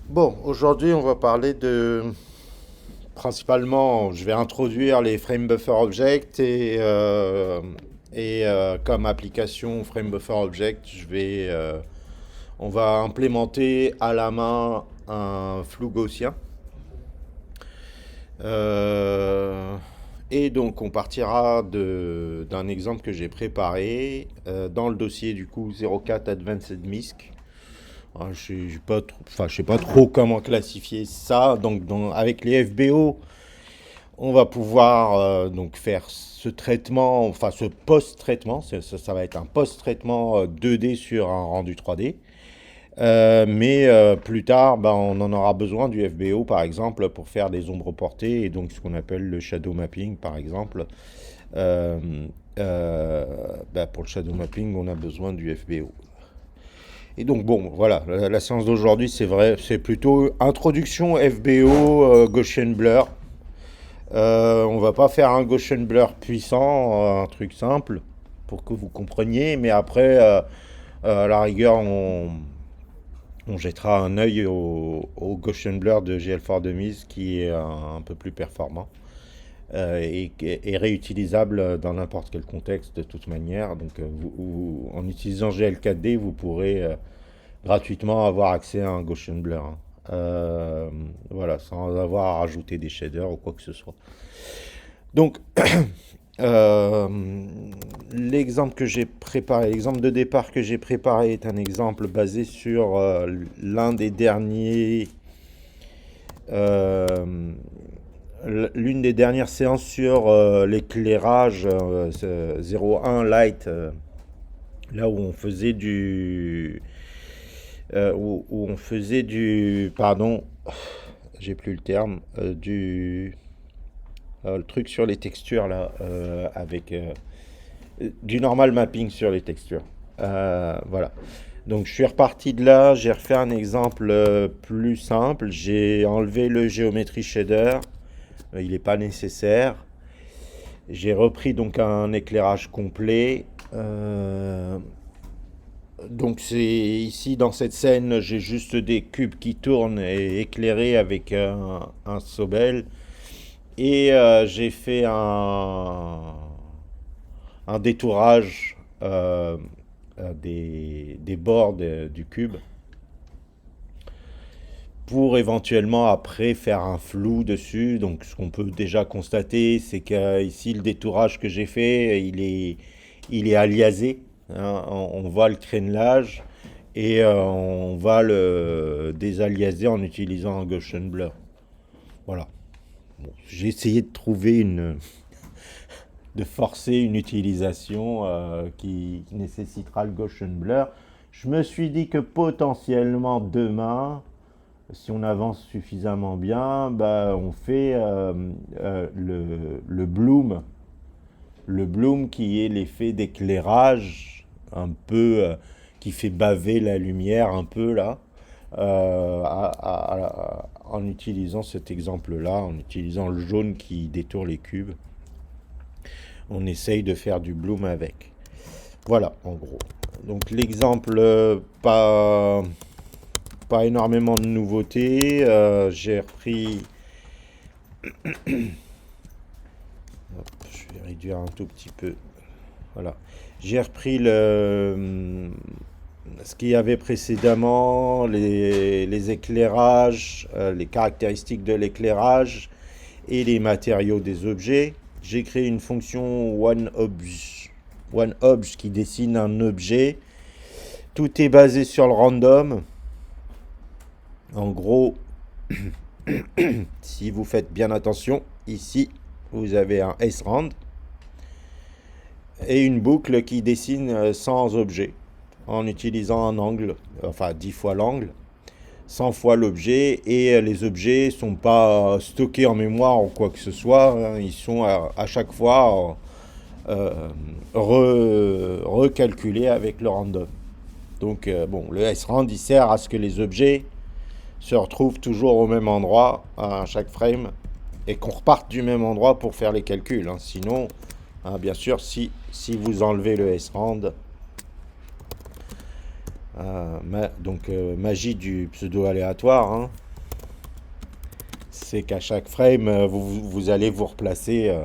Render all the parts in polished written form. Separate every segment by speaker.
Speaker 1: Bon, aujourd'hui, on va parler de... Principalement, je vais introduire les Frame Buffer Object et comme application Frame Buffer Object, on va implémenter à la main un flou gaussien. Euh, et donc, on partira d'un exemple que j'ai préparé dans le dossier du coup 04 Advanced MISC. Je sais pas trop comment classifier ça. Donc, avec les FBO, on va pouvoir donc faire ce traitement, enfin ce post-traitement. Ça va être un post-traitement 2D sur un rendu 3D. Mais plus tard, ben, on en aura besoin du FBO par exemple pour faire des ombres portées et donc ce qu'on appelle le shadow mapping par exemple. Euh, ben, pour le shadow mapping, on a besoin du FBO. Et donc bon, voilà, la séance d'aujourd'hui, c'est vrai, c'est plutôt introduction FBO Gaussian Blur. On va pas faire un Gaussian Blur puissant, un truc simple pour que vous compreniez, mais après, à la rigueur, on jettera un œil au Gaussian Blur de GL4 de mise qui est un peu plus performant et réutilisable dans n'importe quel contexte de toute manière. Donc, en utilisant GL4D, vous pourrez gratuitement avoir accès à un Gaussian Blur, hein. Voilà, sans avoir à rajouter des shaders ou quoi que ce soit. Donc, euh, l'exemple que j'ai préparé, l'exemple de départ que j'ai préparé est un exemple basé sur l'un des derniers, euh, l'une des dernières séances sur l'éclairage 01 Light, là où on faisait où on faisait pardon, j'ai plus le terme, le truc sur les textures là, avec du normal mapping sur les textures. Voilà. Donc je suis reparti de là, j'ai refait un exemple plus simple. J'ai enlevé le Geometry Shader, il n'est pas nécessaire. J'ai repris donc un éclairage complet. Donc c'est ici dans cette scène, j'ai juste des cubes qui tournent et éclairés avec un Sobel. Et j'ai fait un détourage des bords du cube pour éventuellement après faire un flou dessus. Donc ce qu'on peut déjà constater, c'est qu'ici le détourage que j'ai fait, il est aliasé, hein. On voit le crénelage et on va le désaliaser en utilisant un Gaussian Blur. Voilà. Bon, j'ai essayé de forcer une utilisation qui nécessitera le Gaussian Blur. Je me suis dit que potentiellement demain, si on avance suffisamment bien, bah, on fait le bloom. Le bloom qui est l'effet d'éclairage un peu qui fait baver la lumière un peu là. En utilisant cet exemple-là, en utilisant le jaune qui détourne les cubes, on essaye de faire du bloom avec. Voilà, en gros. Donc l'exemple, pas énormément de nouveautés. J'ai repris... Hop, je vais réduire un tout petit peu. Voilà. J'ai repris ce qu'il y avait précédemment, les éclairages, les caractéristiques de l'éclairage et les matériaux des objets. J'ai créé une fonction OneObj qui dessine un objet. Tout est basé sur le random. En gros, si vous faites bien attention, ici, vous avez un srand et une boucle qui dessine sans objet en utilisant un angle, enfin 10 fois l'angle, 100 fois l'objet, et les objets ne sont pas stockés en mémoire ou quoi que ce soit, hein. Ils sont à chaque fois recalculés avec le random. Donc bon, le srand il sert à ce que les objets se retrouvent toujours au même endroit à chaque frame et qu'on reparte du même endroit pour faire les calculs, hein. Sinon, hein, bien sûr, si vous enlevez le srand, Magie du pseudo aléatoire, hein, c'est qu'à chaque frame, vous allez vous replacer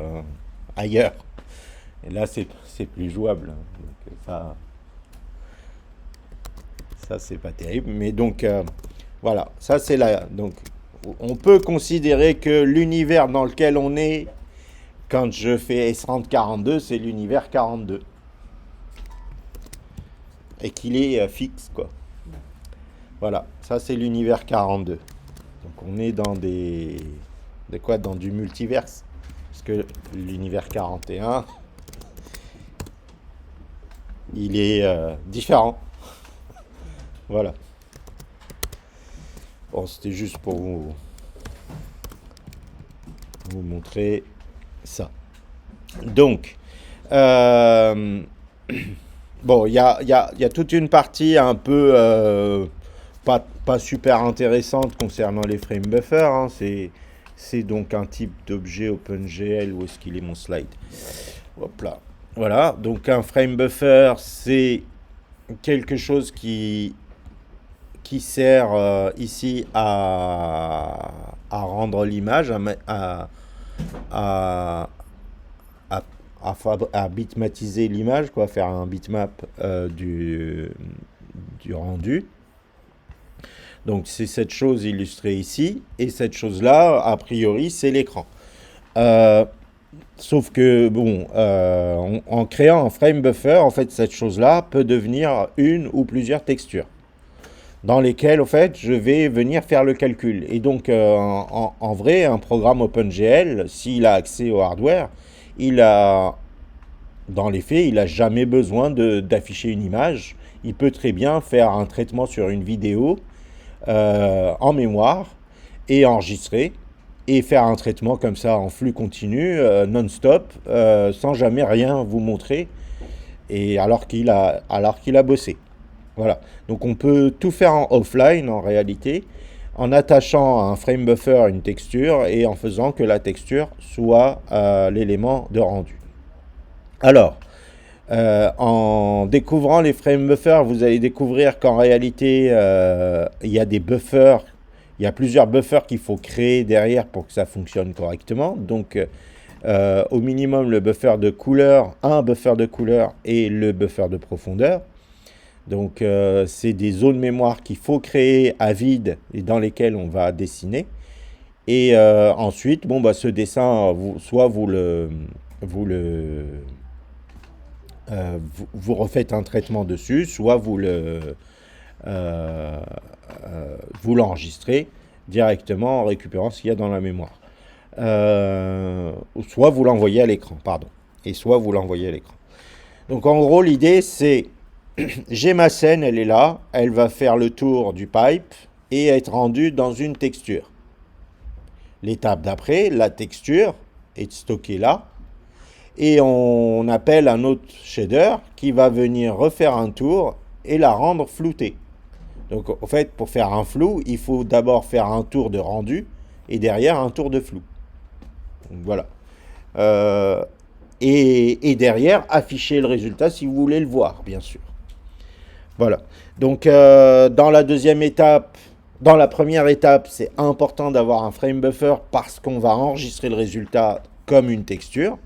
Speaker 1: ailleurs. Et là, c'est plus jouable, hein. Donc, ça c'est pas terrible. Mais donc, voilà, ça c'est là. Donc, on peut considérer que l'univers dans lequel on est quand je fais S3042, c'est l'univers 42. Et qu'il est fixe, quoi. Voilà, ça c'est l'univers 42. Donc on est dans dans du multiverse. Parce que l'univers 41, il est différent. Voilà. Bon, c'était juste pour vous montrer ça. Donc, euh, bon, il y a toute une partie un peu pas super intéressante concernant les frame buffers, hein. C'est donc un type d'objet OpenGL. Où est-ce qu'il est mon slide? Hop là. Voilà, donc un frame buffer, c'est quelque chose qui sert ici à rendre l'image, à, à, à bitmatiser l'image, quoi, faire un bitmap du rendu. Donc c'est cette chose illustrée ici, et cette chose-là, a priori, c'est l'écran. Euh, Sauf que, bon, en créant un frame buffer, en fait, cette chose-là peut devenir une ou plusieurs textures dans lesquelles, en fait, je vais venir faire le calcul. Et donc, en vrai, un programme OpenGL, s'il a accès au hardware, il a, dans les faits, il n'a jamais besoin d'afficher une image. Il peut très bien faire un traitement sur une vidéo en mémoire et enregistrer et faire un traitement comme ça en flux continu, non-stop, sans jamais rien vous montrer, et alors qu'il a bossé. Voilà. Donc on peut tout faire en offline en réalité, en attachant à un frame buffer une texture et en faisant que la texture soit l'élément de rendu. Alors, en découvrant les frame buffers, vous allez découvrir qu'en réalité, il y a des buffers, il y a plusieurs buffers qu'il faut créer derrière pour que ça fonctionne correctement. Donc, au minimum, le buffer de couleur, un buffer de couleur et le buffer de profondeur. Donc, c'est des zones mémoire qu'il faut créer à vide et dans lesquelles on va dessiner. Et ensuite, bon, bah, ce dessin, soit vous le vous refaites un traitement dessus, soit euh, vous l'enregistrez directement en récupérant ce qu'il y a dans la mémoire. Soit vous l'envoyez à l'écran, pardon. Et soit vous l'envoyez à l'écran. Donc en gros, l'idée c'est, j'ai ma scène, elle est là, elle va faire le tour du pipe et être rendue dans une texture. L'étape d'après, la texture est stockée là, et on appelle un autre shader qui va venir refaire un tour et la rendre floutée. Donc en fait, pour faire un flou, il faut d'abord faire un tour de rendu et derrière un tour de flou. Donc, voilà. Euh, et derrière, afficher le résultat si vous voulez le voir, bien sûr. Voilà. Donc dans la deuxième étape, dans la première étape, c'est important d'avoir un frame buffer parce qu'on va enregistrer le résultat comme une texture.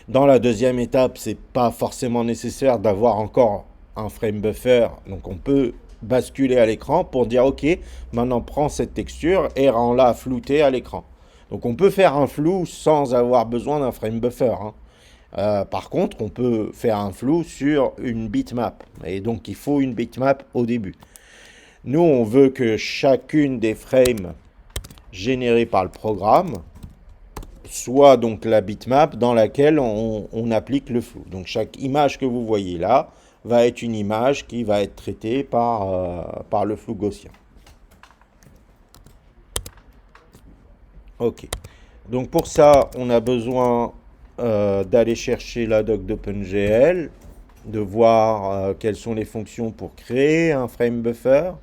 Speaker 1: Dans la deuxième étape, c'est pas forcément nécessaire d'avoir encore un frame buffer. Donc on peut basculer à l'écran pour dire ok, maintenant prends cette texture et rends-la floutée à l'écran. Donc on peut faire un flou sans avoir besoin d'un frame buffer, hein. Par contre, on peut faire un flou sur une bitmap. Et donc il faut une bitmap au début. Nous, on veut que chacune des frames générées par le programme soit donc la bitmap dans laquelle on applique le flou. Donc chaque image que vous voyez là va être une image qui va être traitée par le flou gaussien. Ok. Donc pour ça, on a besoin d'aller chercher la doc d'OpenGL, de voir quelles sont les fonctions pour créer un frame buffer.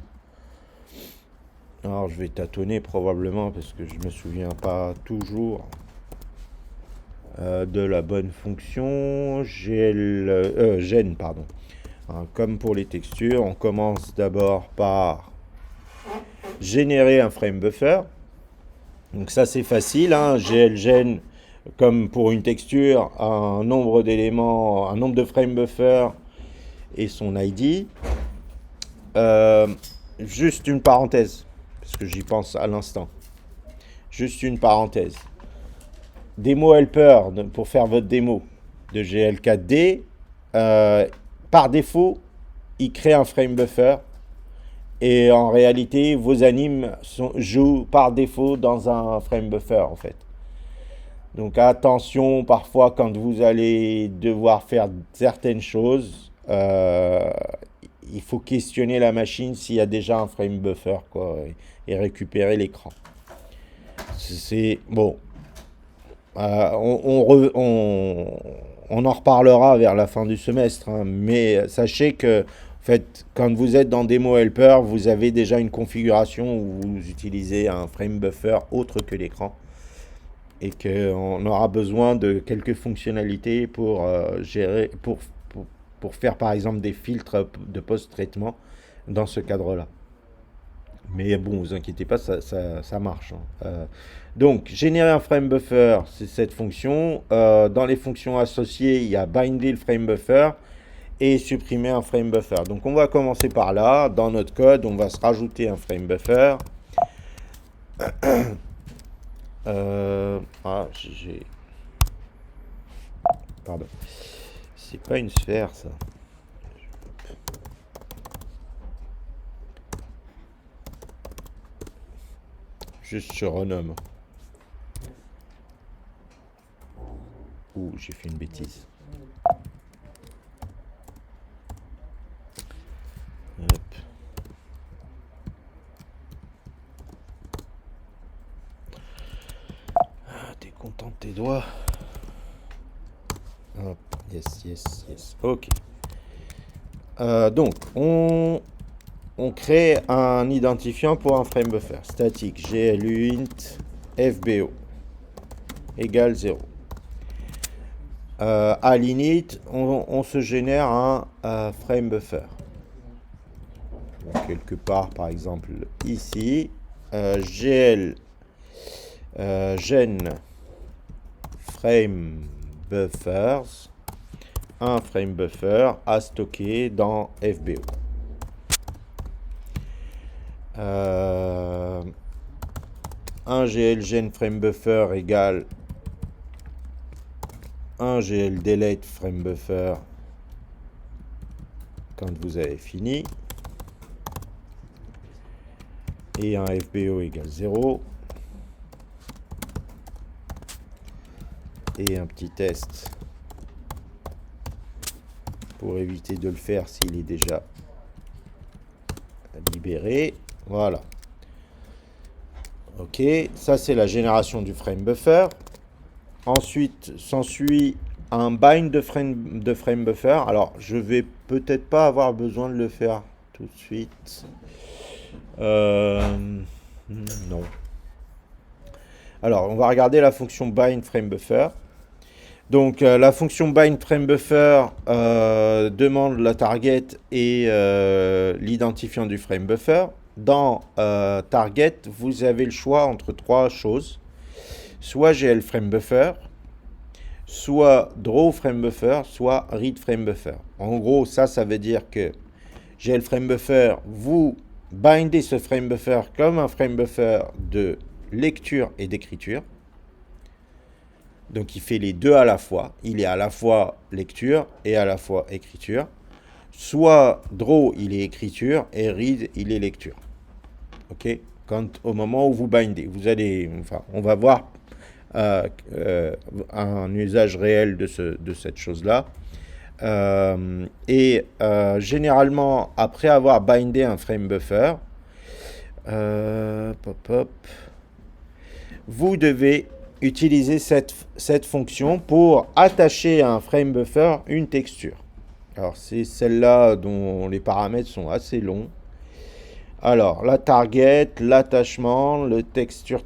Speaker 1: Alors je vais tâtonner probablement parce que je ne me souviens pas toujours de la bonne fonction gen, pardon. Hein, comme pour les textures, on commence d'abord par générer un frame buffer. Donc ça c'est facile, hein. GL gène comme pour une texture un nombre d'éléments, un nombre de frame buffer et son ID. Euh, Juste une parenthèse, parce que j'y pense à l'instant. Juste une parenthèse. Démo helper pour faire votre démo de GL4D. Par défaut, il crée un frame buffer. Et en réalité, vos animes jouent par défaut dans un frame buffer en fait. Donc attention, parfois quand vous allez devoir faire certaines choses, il faut questionner la machine s'il y a déjà un frame buffer quoi, et récupérer l'écran. C'est bon. On en reparlera vers la fin du semestre, hein, mais sachez que en fait, quand vous êtes dans Demo Helper, vous avez déjà une configuration où vous utilisez un frame buffer autre que l'écran et qu'on aura besoin de quelques fonctionnalités pour gérer, pour faire par exemple des filtres de post-traitement dans ce cadre-là. Mais bon, vous inquiétez pas, ça marche. Hein. Donc, générer un frame buffer, c'est cette fonction. Dans les fonctions associées, il y a binder le frame buffer et supprimer un frame buffer. Donc, on va commencer par là. Dans notre code, on va se rajouter un frame buffer. J'ai... Pardon. C'est pas une sphère, ça. Juste je renomme. Ouh, j'ai fait une bêtise. Hop. Ah, t'es content de tes doigts. Hop, yes. Ok. Donc, on crée un identifiant pour un frame buffer. Statique GLUint FBO égale 0. À l'init, on se génère un frame buffer. Donc, quelque part, par exemple, ici, GL gen frame buffers, un frame buffer à stocker dans FBO. Un GL gen frame buffer égale un GL delete frame buffer quand vous avez fini, et un FBO égale 0, et un petit test pour éviter de le faire s'il est déjà libéré. Voilà. Ok, ça c'est la génération du frame buffer. Ensuite s'ensuit un bind de frame buffer. Alors je vais peut-être pas avoir besoin de le faire tout de suite. Non. Alors on va regarder la fonction bind frame buffer. Donc la fonction bind frame buffer demande la target et l'identifiant du frame buffer. Dans target, vous avez le choix entre trois choses. Soit GL frame buffer, soit draw frame buffer, soit read frame buffer. En gros, ça veut dire que GL frame buffer, vous bindez ce frame buffer comme un frame buffer de lecture et d'écriture. Donc il fait les deux à la fois. Il est à la fois lecture et à la fois écriture. Soit draw, il est écriture, et read, il est lecture. Ok. Au moment où vous bindez, vous allez, enfin, on va voir un usage réel de cette chose-là. Généralement, après avoir bindé un frame buffer, vous devez utiliser cette fonction pour attacher à un frame buffer une texture. Alors, c'est celle-là dont les paramètres sont assez longs. Alors, la target, l'attachement, le texture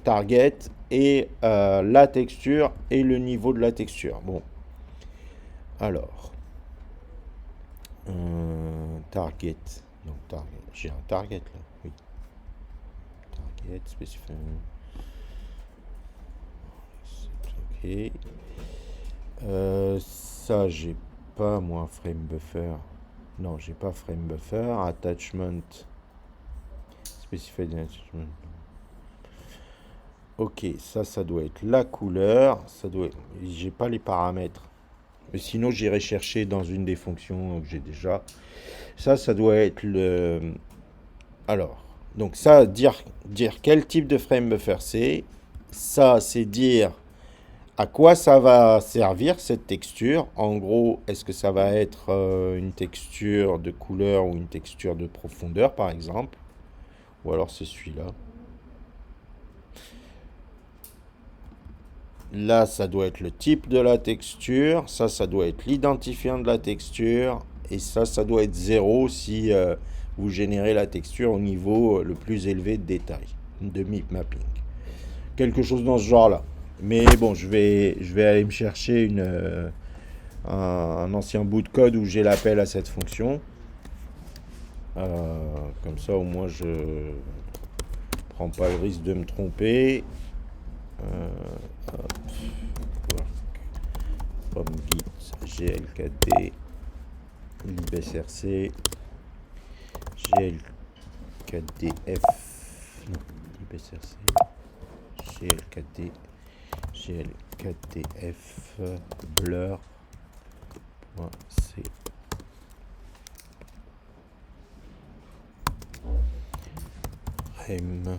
Speaker 1: target et la texture et le niveau de la texture. Bon. Alors, target. Donc, target. J'ai un target là. Oui. Target, specify. Ok. Ça, j'ai pas moi frame buffer. Non, j'ai pas frame buffer. Attachment. Specified attachment. Ok, ça doit être la couleur. Ça doit. J'ai pas les paramètres. Mais sinon, j'irai chercher dans une des fonctions que j'ai déjà. Ça doit être le. Alors, donc ça, dire quel type de frame buffer c'est. Ça, c'est dire à quoi ça va servir cette texture. En gros, est-ce que ça va être une texture de couleur ou une texture de profondeur, par exemple. Ou alors c'est celui-là. Là, ça doit être le type de la texture. Ça doit être l'identifiant de la texture. Et ça doit être 0 si vous générez la texture au niveau le plus élevé de détail, de mapping. Quelque chose dans ce genre-là. Mais bon, je vais aller me chercher un ancien bout de code où j'ai l'appel à cette fonction. Comme ça, au moins, je prends pas le risque de me tromper. Hop, work, git, glkd, libsrc, glkdf, non, libsrc, glkdf, blur, .c. Rem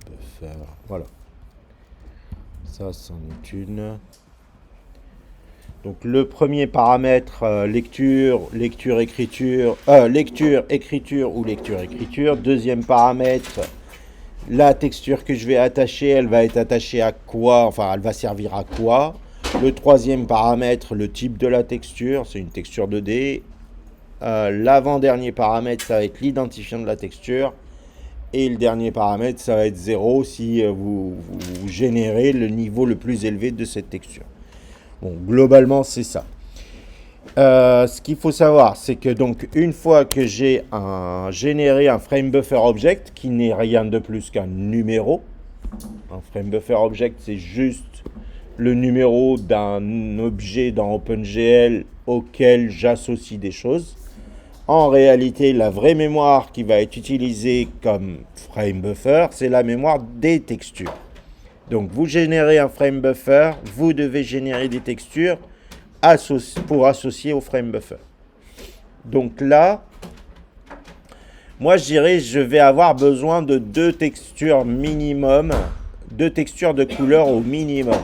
Speaker 1: buffer, voilà. Ça, c'en est une. Donc le premier paramètre, lecture, écriture ou lecture, écriture. Deuxième paramètre, la texture que je vais attacher, elle va être attachée à quoi? Enfin, elle va servir à quoi? Le troisième paramètre, le type de la texture, c'est une texture 2D. L'avant-dernier paramètre, ça va être l'identifiant de la texture. Et le dernier paramètre, ça va être 0 si vous générez le niveau le plus élevé de cette texture. Bon, globalement, c'est ça. Ce qu'il faut savoir, c'est que donc une fois que j'ai généré un frame buffer object, qui n'est rien de plus qu'un numéro, un frame buffer object, c'est juste le numéro d'un objet dans OpenGL auquel j'associe des choses. En réalité, la vraie mémoire qui va être utilisée comme frame buffer, c'est la mémoire des textures. Donc, vous générez un frame buffer, vous devez générer des textures pour associer au frame buffer. Donc là, moi je dirais je vais avoir besoin de 2 textures minimum, 2 textures de couleur au minimum.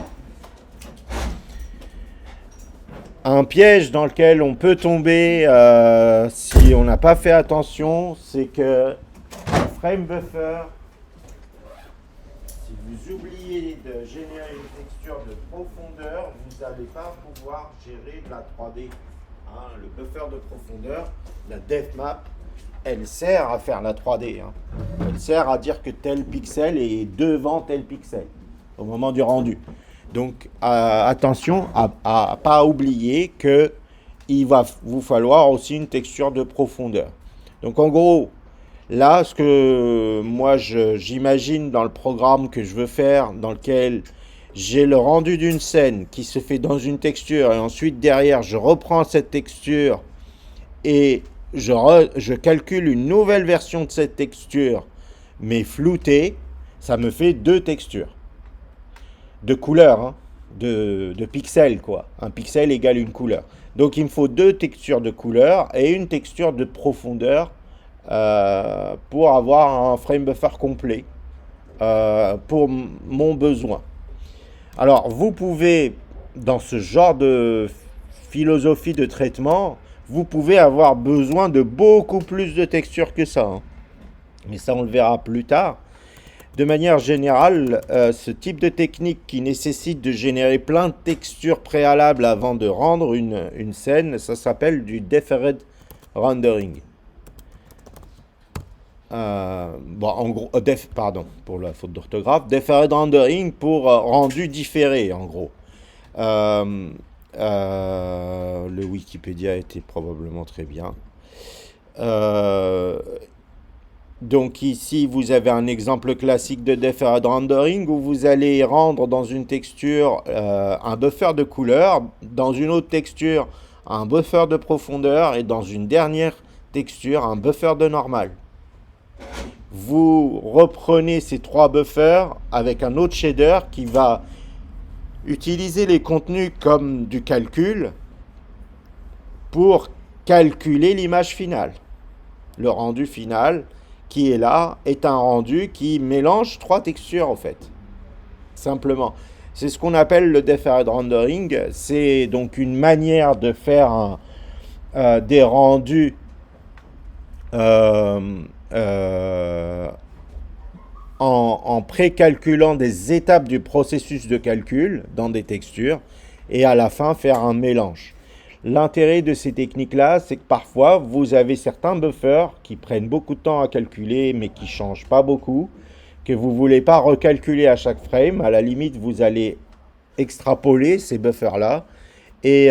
Speaker 1: Un piège dans lequel on peut tomber si on n'a pas fait attention, c'est que un frame buffer, si vous oubliez de générer une texture de profondeur, vous n'allez pas pouvoir gérer de la 3D. Hein, le buffer de profondeur, la depth map, elle sert à faire la 3D. Hein. Elle sert à dire que tel pixel est devant tel pixel au moment du rendu. Donc attention à pas oublier que il va vous falloir aussi une texture de profondeur. Donc en gros, là, ce que moi j'imagine dans le programme que je veux faire, dans lequel j'ai le rendu d'une scène qui se fait dans une texture et ensuite derrière je reprends cette texture et je calcule une nouvelle version de cette texture mais floutée, ça me fait 2 textures de couleurs, hein, de pixels quoi. Un pixel égale une couleur. Donc il me faut 2 textures de couleur et une texture de profondeur pour avoir un frame buffer complet pour mon besoin. Alors vous pouvez, dans ce genre de philosophie de traitement, vous pouvez avoir besoin de beaucoup plus de textures que ça. Hein. Mais ça on le verra plus tard. De manière générale, ce type de technique qui nécessite de générer plein de textures préalables avant de rendre une scène, ça s'appelle du deferred rendering. En gros, pardon pour la faute d'orthographe, deferred rendering pour rendu différé en gros. Euh, le Wikipédia était probablement très bien. Euh, donc ici, vous avez un exemple classique de deferred rendering où vous allez rendre dans une texture un buffer de couleur, dans une autre texture un buffer de profondeur et dans une dernière texture un buffer de normal. Vous reprenez ces trois buffers avec un autre shader qui va utiliser les contenus comme du calcul pour calculer l'image finale. Le rendu final qui est là est un rendu qui mélange trois textures en fait, simplement. C'est ce qu'on appelle le deferred rendering. C'est donc une manière de faire des rendus euh, euh, en précalculant des étapes du processus de calcul dans des textures et à la fin faire un mélange. L'intérêt de ces techniques-là, c'est que parfois vous avez certains buffers qui prennent beaucoup de temps à calculer mais qui ne changent pas beaucoup, que vous ne voulez pas recalculer à chaque frame. À la limite, vous allez extrapoler ces buffers-là et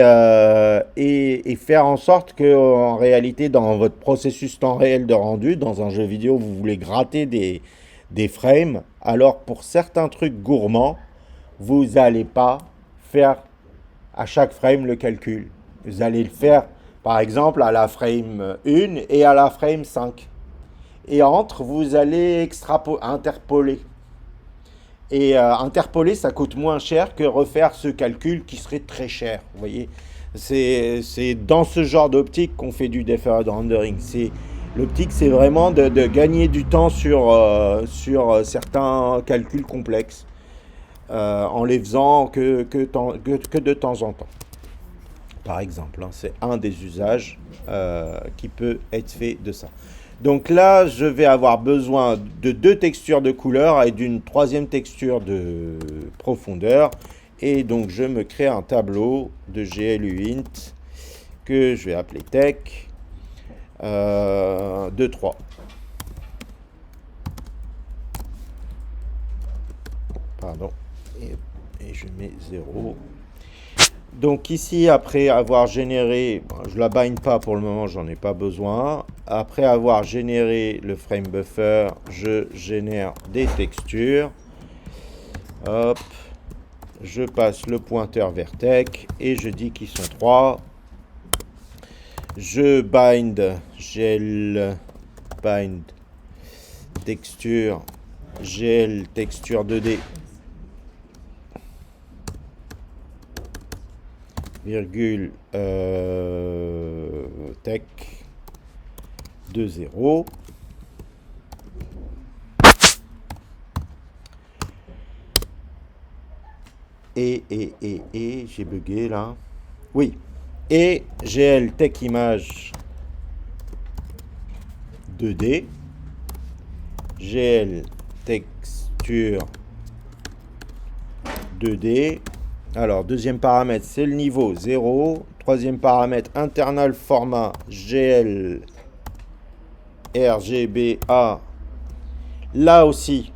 Speaker 1: faire en sorte que en réalité, dans votre processus temps réel de rendu, dans un jeu vidéo, vous voulez gratter des frames, alors pour certains trucs gourmands, vous n'allez pas faire à chaque frame le calcul. Vous allez le faire, par exemple, à la frame 1 et à la frame 5. Et entre, vous allez interpoler. Et interpoler, ça coûte moins cher que refaire ce calcul qui serait très cher. Vous voyez, c'est dans ce genre d'optique qu'on fait du deferred rendering. L'optique, c'est vraiment de gagner du temps sur certains calculs complexes en les faisant que de temps en temps. Par exemple, hein, c'est un des usages qui peut être fait de ça. Donc là, je vais avoir besoin de deux textures de couleur et d'une troisième texture de profondeur. Et donc, je me crée un tableau de GLUint que je vais appeler Tech 2, 3. Pardon. Et je mets 0. Donc ici, après avoir généré, je ne la bind pas pour le moment, j'en ai pas besoin. Après avoir généré le frame buffer, je génère des textures. Hop, je passe le pointeur vers Tech et je dis qu'ils sont 3. Je bind gel bind texture gel texture 2D virgule tech 2.0 et j'ai bugué là. Oui. Et GL Tech Image 2D, GL Texture 2D. Alors, deuxième paramètre, c'est le niveau 0. Troisième paramètre, internal format GL RGBA. Là aussi,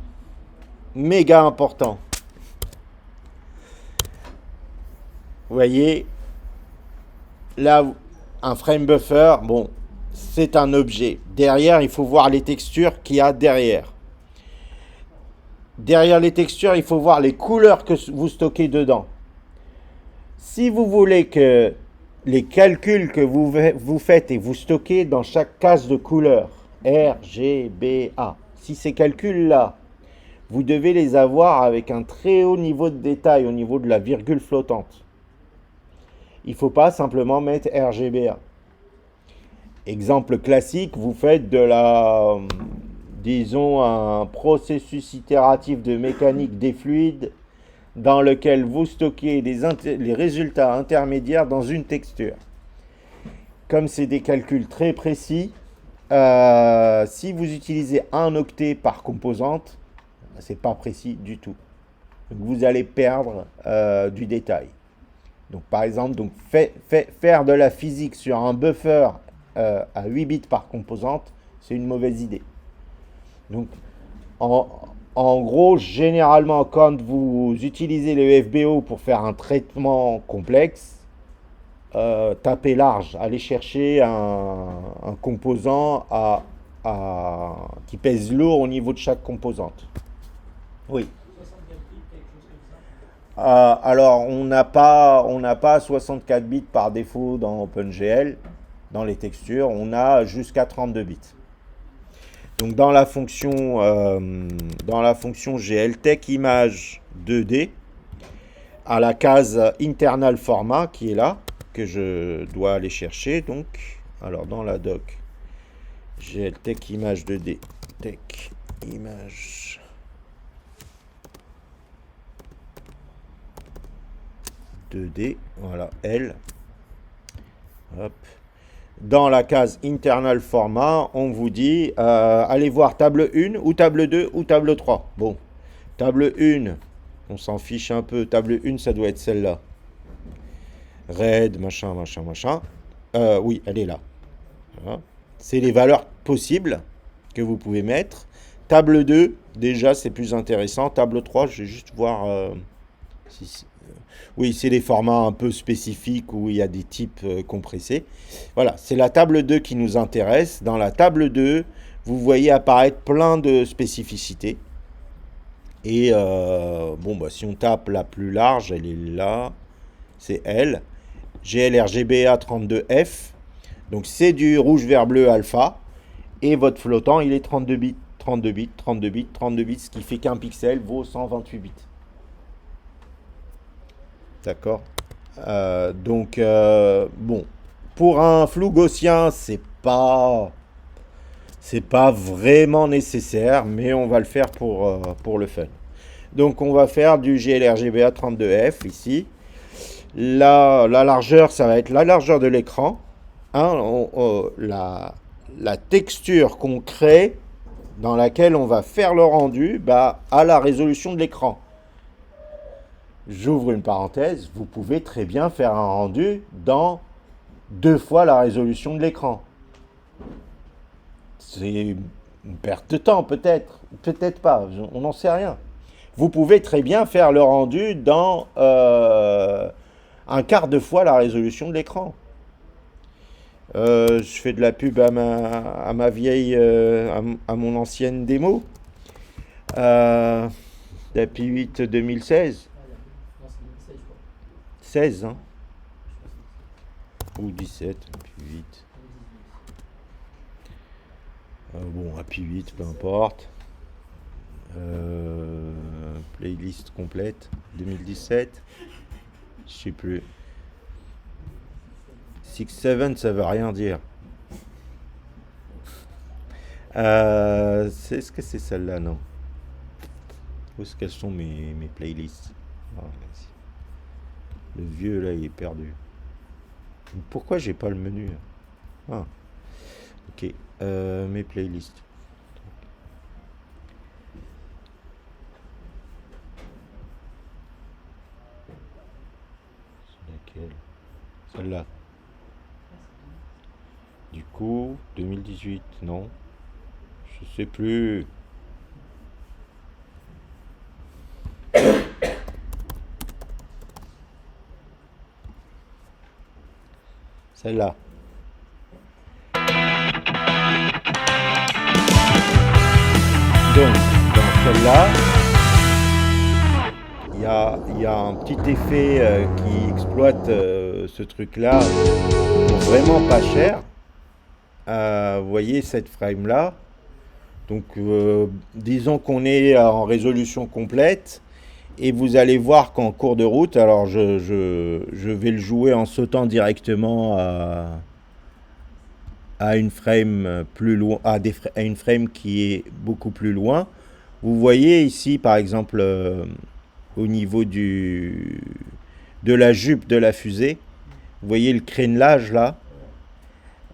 Speaker 1: méga important. Vous voyez, là, un frame buffer, bon, c'est un objet. Derrière, il faut voir les textures qu'il y a derrière. Derrière les textures, il faut voir les couleurs que vous stockez dedans. Si vous voulez que les calculs que vous faites et vous stockez dans chaque case de couleur, R, G, B, A, si ces calculs-là, vous devez les avoir avec un très haut niveau de détail au niveau de la virgule flottante. Il ne faut pas simplement mettre RGBA. Exemple classique, vous faites disons, un processus itératif de mécanique des fluides dans lequel vous stockez les résultats intermédiaires dans une texture. Comme c'est des calculs très précis, si vous utilisez un octet par composante, c'est pas précis du tout. Donc vous allez perdre du détail. Donc par exemple, faire de la physique sur un buffer à 8 bits par composante, c'est une mauvaise idée. Donc En gros, généralement, quand vous utilisez le FBO pour faire un traitement complexe, tapez large, allez chercher un composant qui pèse lourd au niveau de chaque composante. Oui. Alors, on n'a pas 64 bits par défaut dans OpenGL, dans les textures, on a jusqu'à 32 bits. Donc, dans la fonction GLTech Image 2D, à la case internal format qui est là, que je dois aller chercher. Donc, alors dans la doc, GLTech Image 2D, Tech Image 2D, voilà, L. Hop. Dans la case internal format, on vous dit allez voir table 1 ou table 2 ou table 3. Bon, table 1, on s'en fiche un peu. Table 1, ça doit être celle-là. Red, machin, machin, machin. Oui, elle est là. Voilà. C'est les valeurs possibles que vous pouvez mettre. Table 2, déjà, c'est plus intéressant. Table 3, je vais juste voir si. Oui, c'est les formats un peu spécifiques où il y a des types compressés. Voilà, c'est la table 2 qui nous intéresse. Dans la table 2, vous voyez apparaître plein de spécificités. Et bon, bah, si on tape la plus large, elle est là. C'est elle. GLRGBA 32F. Donc c'est du rouge, vert, bleu, alpha. Et votre flottant, il est 32 bits. 32 bits, 32 bits, 32 bits, ce qui fait qu'un pixel vaut 128 bits. D'accord. Donc, bon, pour un flou gaussien, c'est pas vraiment nécessaire, mais on va le faire pour le fun. Donc, on va faire du GLRGBA 32F ici. La largeur, ça va être la largeur de l'écran. Hein, la texture qu'on crée, dans laquelle on va faire le rendu, bah, à la résolution de l'écran. J'ouvre une parenthèse, vous pouvez très bien faire un rendu dans 2 fois la résolution de l'écran. C'est une perte de temps peut-être, peut-être pas, on n'en sait rien. Vous pouvez très bien faire le rendu dans un quart de fois la résolution de l'écran. Je fais de la pub à ma vieille, à mon ancienne démo. d'API 8 2016. 16, hein. Ou 17, API 8. Bon, API 8, peu importe. Playlist complète 2017. Je sais plus. 6-7, ça veut rien dire. Est-ce que c'est celle-là? Non. Où est-ce qu'elles sont mes playlists? Ah, le vieux là, il est perdu. Pourquoi j'ai pas le menu? Ah, ok. Mes playlists. C'est laquelle? Celle-là. Du coup, 2018, non. Je sais plus. Celle-là. Donc, dans celle-là, il y a un petit effet qui exploite ce truc-là pour vraiment pas cher. Vous voyez cette frame-là. Donc, disons qu'on est en résolution complète. Et vous allez voir qu'en cours de route, alors je vais le jouer en sautant directement à une frame plus loin, à une frame qui est beaucoup plus loin. Vous voyez ici, par exemple, au niveau de la jupe de la fusée, vous voyez le crénelage là.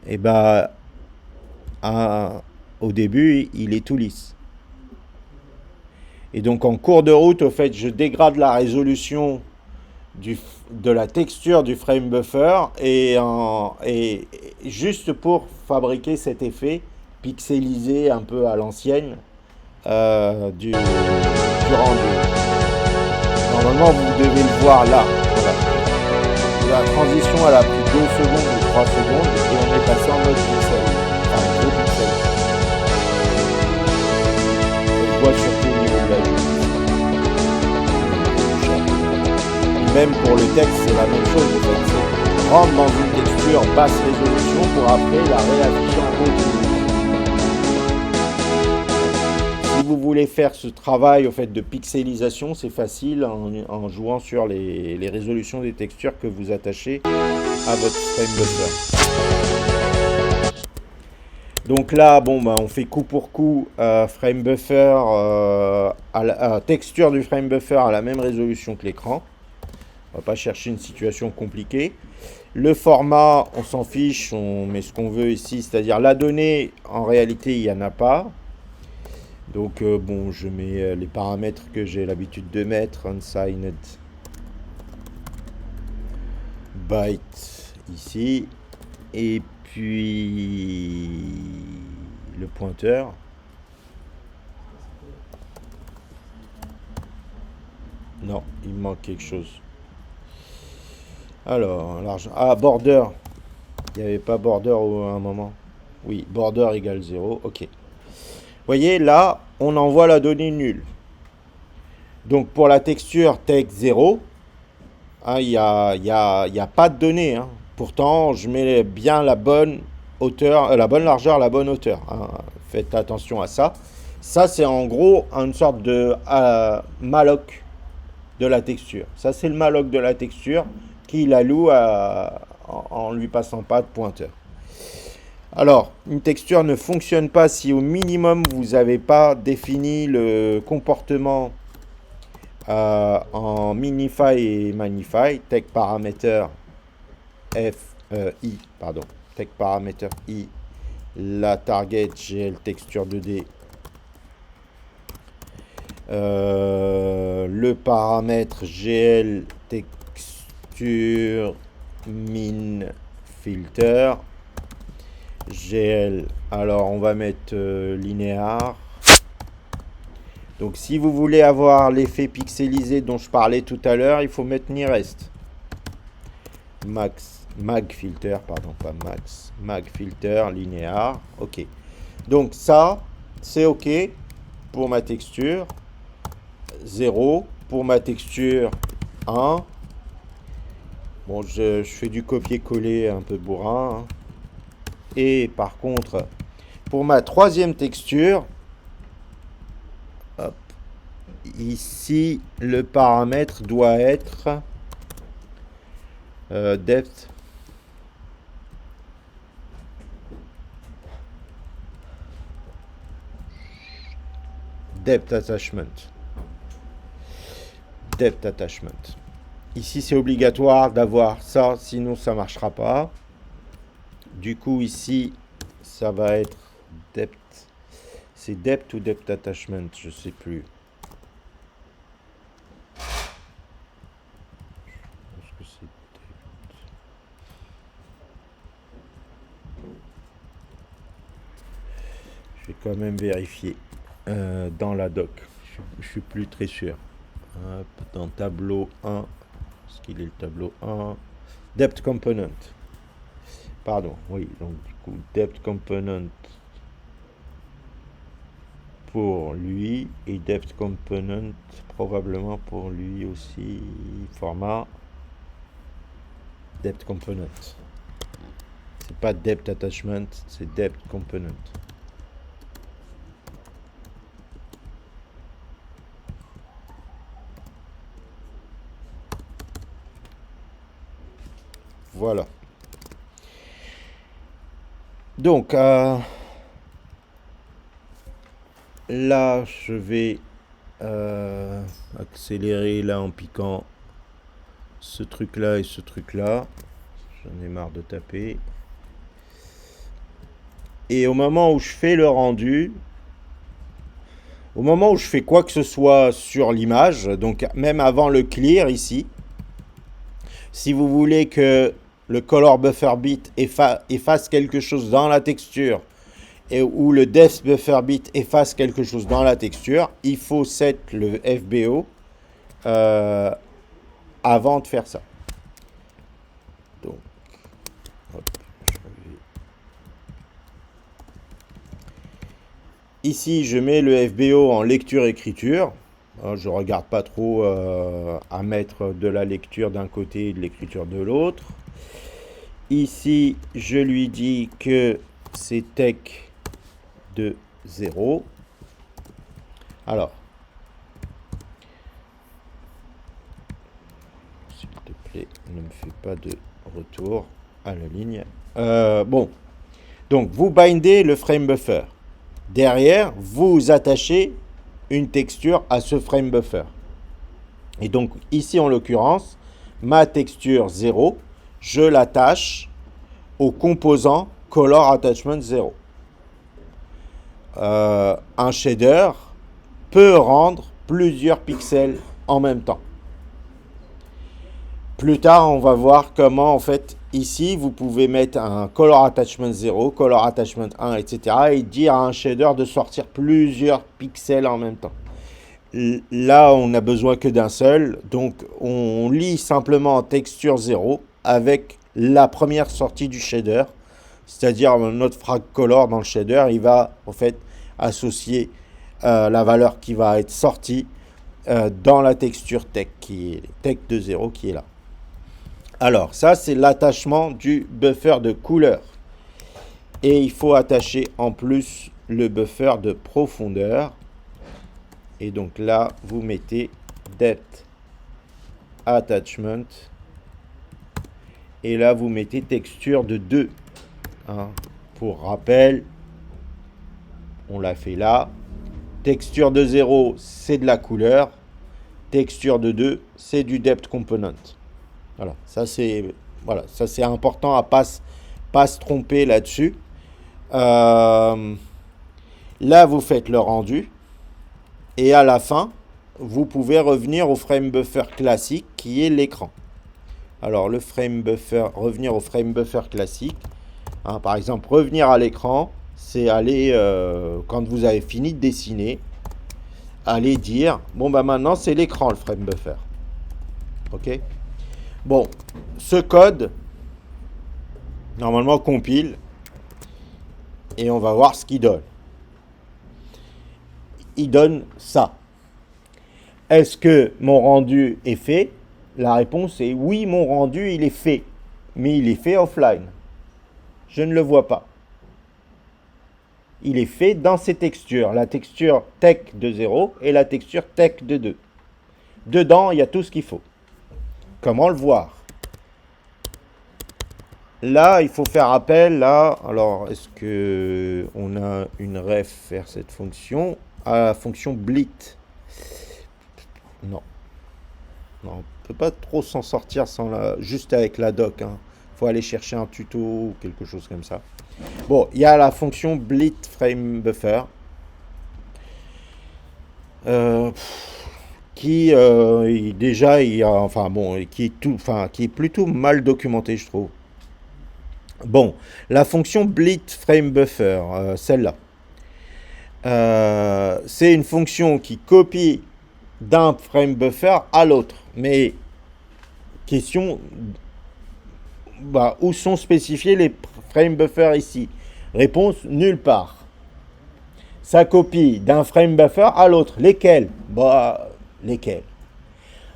Speaker 1: Et ben, au début, il est tout lisse. Et donc en cours de route, au fait, je dégrade la résolution de la texture du frame buffer et juste pour fabriquer cet effet pixelisé un peu à l'ancienne du rendu. Normalement, vous devez le voir là. Voilà. La transition, elle a pris 2 secondes ou 3 secondes et on est passé en mode pixel. Enfin, gros pixel. On le voit surtout au niveau de la vue. Même pour le texte, c'est la même chose. En fait. C'est rendre dans une texture basse résolution pour après la réafficher en haute résolution. Si vous voulez faire ce travail au fait, de pixelisation, c'est facile en jouant sur les résolutions des textures que vous attachez à votre frame buffer. Donc là, bon, bah, on fait coup pour coup frame buffer, texture du frame buffer à la même résolution que l'écran. On va pas chercher une situation compliquée. Le format, on s'en fiche, on met ce qu'on veut ici, c'est-à-dire la donnée, en réalité, il n'y en a pas. Donc bon, je mets les paramètres que j'ai l'habitude de mettre, unsigned byte ici, et puis le pointeur. Non, il me manque quelque chose. Alors, border. Il n'y avait pas border à un moment. Oui, border égale 0, ok. Vous voyez, là, on envoie la donnée nulle. Donc, pour la texture texte 0, il n'y a pas de données. Hein. Pourtant, je mets bien la bonne hauteur, la bonne largeur, la bonne hauteur. Hein. Faites attention à ça. Ça, c'est en gros une sorte de malloc de la texture. Ça, c'est le malloc de la texture qui l'alloue en lui passant pas de pointeur. Alors, une texture ne fonctionne pas si au minimum vous n'avez pas défini le comportement en minify et magnify, tech parameter i, pardon, tech parameter i, la target GL texture 2D, le paramètre GL texture min filter. GL, alors on va mettre linéaire. Donc si vous voulez avoir l'effet pixelisé dont je parlais tout à l'heure, il faut mettre nearest. Mag filter, pardon, pas max. Mag filter, linéaire, ok. Donc ça, c'est ok pour ma texture. 0 pour ma texture 1. Bon, je fais du copier-coller un peu bourrin. Hein. Et par contre, pour ma troisième texture, hop, ici, le paramètre doit être depth. Depth attachment. Depth attachment. Ici, c'est obligatoire d'avoir ça, sinon ça ne marchera pas. Du coup, ici, ça va être depth. C'est depth ou depth attachment, je ne sais plus. Je pense que c'est depth. Je vais quand même vérifier dans la doc. Je suis plus très sûr. Hop, dans tableau 1. Est-ce qu'il est le tableau 1 ? Depth component. Pardon, oui, donc du coup, depth component pour lui et depth component probablement pour lui aussi, format depth component. C'est pas depth attachment, c'est depth component. Voilà. Donc, là, je vais accélérer là en piquant ce truc-là et ce truc-là. J'en ai marre de taper. Et au moment où je fais le rendu, au moment où je fais quoi que ce soit sur l'image, donc même avant le clear ici, si vous voulez que le color buffer bit efface quelque chose dans la texture et où le depth buffer bit efface quelque chose dans la texture, il faut set le FBO avant de faire ça. Donc, hop, ici, je mets le FBO en lecture-écriture. Je ne regarde pas trop à mettre de la lecture d'un côté et de l'écriture de l'autre. Ici, je lui dis que c'est tech de 0. Alors, s'il te plaît, ne me fais pas de retour à la ligne. Bon, donc vous bindez le frame buffer. Derrière, vous attachez une texture à ce frame buffer. Et donc ici, en l'occurrence, ma texture 0, je l'attache au composant Color Attachment 0. Un shader peut rendre plusieurs pixels en même temps. Plus tard, on va voir comment, en fait, ici, vous pouvez mettre un Color Attachment 0, Color Attachment 1, etc. et dire à un shader de sortir plusieurs pixels en même temps. Là, on n'a besoin que d'un seul. Donc, on lit simplement en texture 0 avec la première sortie du shader. C'est-à-dire, notre frag color dans le shader, il va, en fait, associer la valeur qui va être sortie dans la texture tech, qui est tech de 0 qui est là. Alors, ça, c'est l'attachement du buffer de couleur. Et il faut attacher en plus le buffer de profondeur. Et donc là, vous mettez depth attachment. Et là, vous mettez texture de 2. Hein. Pour rappel, on l'a fait là. Texture de 0, c'est de la couleur. Texture de 2, c'est du depth component. Voilà, ça c'est important à pas se tromper là-dessus. Là, vous faites le rendu. Et à la fin, vous pouvez revenir au frame buffer classique qui est l'écran. Alors, revenir au frame buffer classique. Hein, par exemple, revenir à l'écran, c'est aller, quand vous avez fini de dessiner, aller dire, bon, bah maintenant, c'est l'écran, le frame buffer. OK ? Bon, ce code, normalement, compile. Et on va voir ce qu'il donne. Il donne ça. Est-ce que mon rendu est fait? La réponse est oui, mon rendu, il est fait. Mais il est fait offline. Je ne le vois pas. Il est fait dans ces textures. La texture tech de 0 et la texture tech de 2. Dedans, il y a tout ce qu'il faut. Comment le voir? Là, il faut faire appel à... Alors, est-ce qu'on a une ref vers cette fonction? À la fonction blit. Non. Non, on ne peut pas trop s'en sortir juste avec la doc. Hein. Faut aller chercher un tuto ou quelque chose comme ça. Bon, il y a la fonction blit frame buffer. Qui déjà, qui est plutôt mal documenté, je trouve. Bon, la fonction blit frame buffer, celle-là, c'est une fonction qui copie d'un frame buffer à l'autre. Mais question, où sont spécifiés les frame buffers ici? Réponse, nulle part. Ça copie d'un frame buffer à l'autre. Lesquels? Lesquels?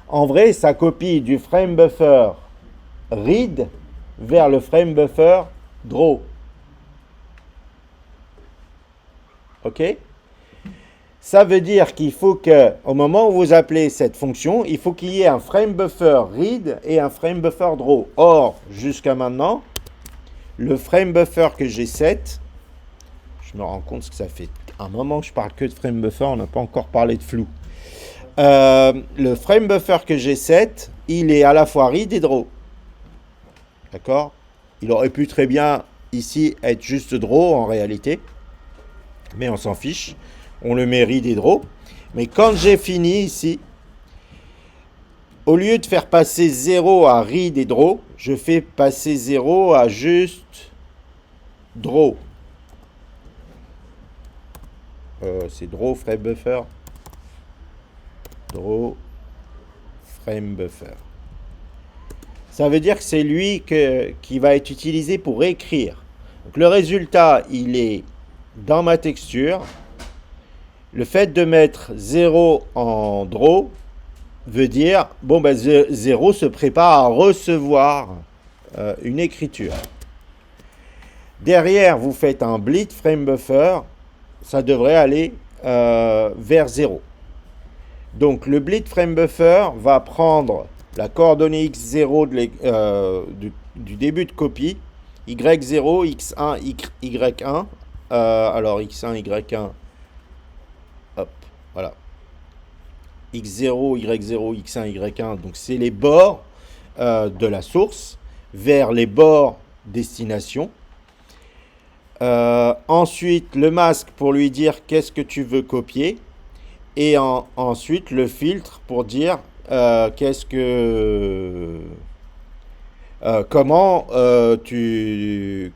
Speaker 1: En vrai, ça copie du frame buffer read vers le frame buffer draw. OK? Ça veut dire qu'il faut que, au moment où vous appelez cette fonction, il faut qu'il y ait un frame buffer read et un frame buffer draw. Or, jusqu'à maintenant, le frame buffer que j'ai set, je me rends compte que ça fait un moment que je parle que de frame buffer, on n'a pas encore parlé de flou. Le frame buffer que j'ai set, il est à la fois read et draw. D'accord? Il aurait pu très bien ici être juste draw en réalité, mais on s'en fiche. On le met read et draw. Mais quand j'ai fini ici, au lieu de faire passer 0 à read et draw, je fais passer 0 à juste draw. c'est draw frame buffer. Draw frame buffer. Ça veut dire que c'est lui qui va être utilisé pour écrire. Donc le résultat, il est dans ma texture. Le fait de mettre 0 en draw veut dire, bon, ben 0 se prépare à recevoir une écriture. Derrière, vous faites un bleed frame buffer, ça devrait aller vers 0. Donc le bleed frame buffer va prendre la coordonnée x0 du début de copie, y0, x1, y1, alors x1, y1, hop, voilà, x0, y0, x1, y1, donc c'est les bords de la source vers les bords destination. Ensuite, le masque pour lui dire qu'est-ce que tu veux copier. Et ensuite, le filtre pour dire comment tu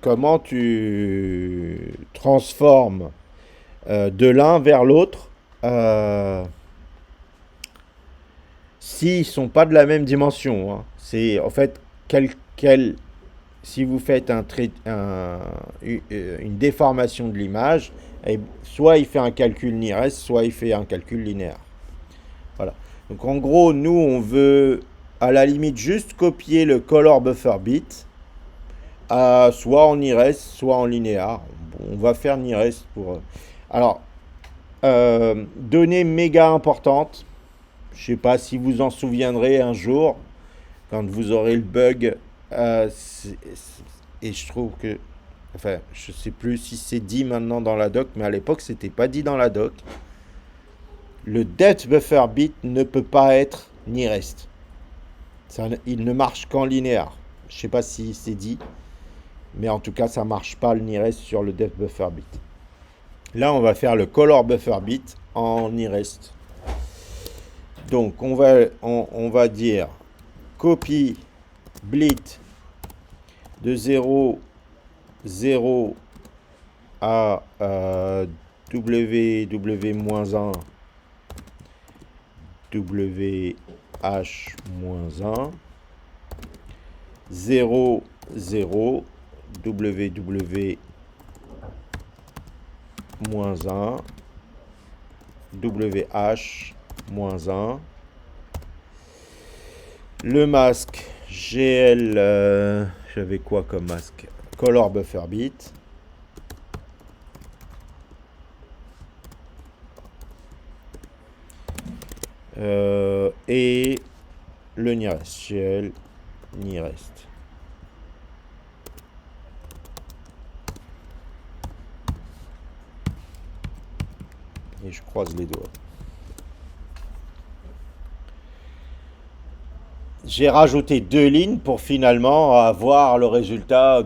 Speaker 1: transformes de l'un vers l'autre s'ils ne sont pas de la même dimension. Hein. C'est en fait si vous faites une déformation de l'image, soit il fait un calcul NIRES, soit il fait un calcul linéaire. Voilà. Donc en gros, nous, on veut à la limite juste copier le color buffer bit, soit en NIRES, soit en linéaire. On va faire NIRES pour... Alors, données méga importantes. Je ne sais pas si vous en souviendrez un jour, quand vous aurez le bug. Et je trouve que... Enfin, je ne sais plus si c'est dit maintenant dans la doc, mais à l'époque, c'était pas dit dans la doc. Le depth buffer bit ne peut pas être NIREST. Il ne marche qu'en linéaire. Je ne sais pas si c'est dit, mais en tout cas, ça ne marche pas le NIREST sur le depth buffer bit. Là, on va faire le color buffer bit en NIREST. Donc, on va dire copy bleed de 0, 0 à W-1, WH-1, 0, 0, WW-1, WH-1. Le masque GL, j'avais quoi comme masque? Color buffer bit. Et le NIREST, GL NIREST. Et je croise les doigts. J'ai rajouté 2 lignes pour finalement avoir le résultat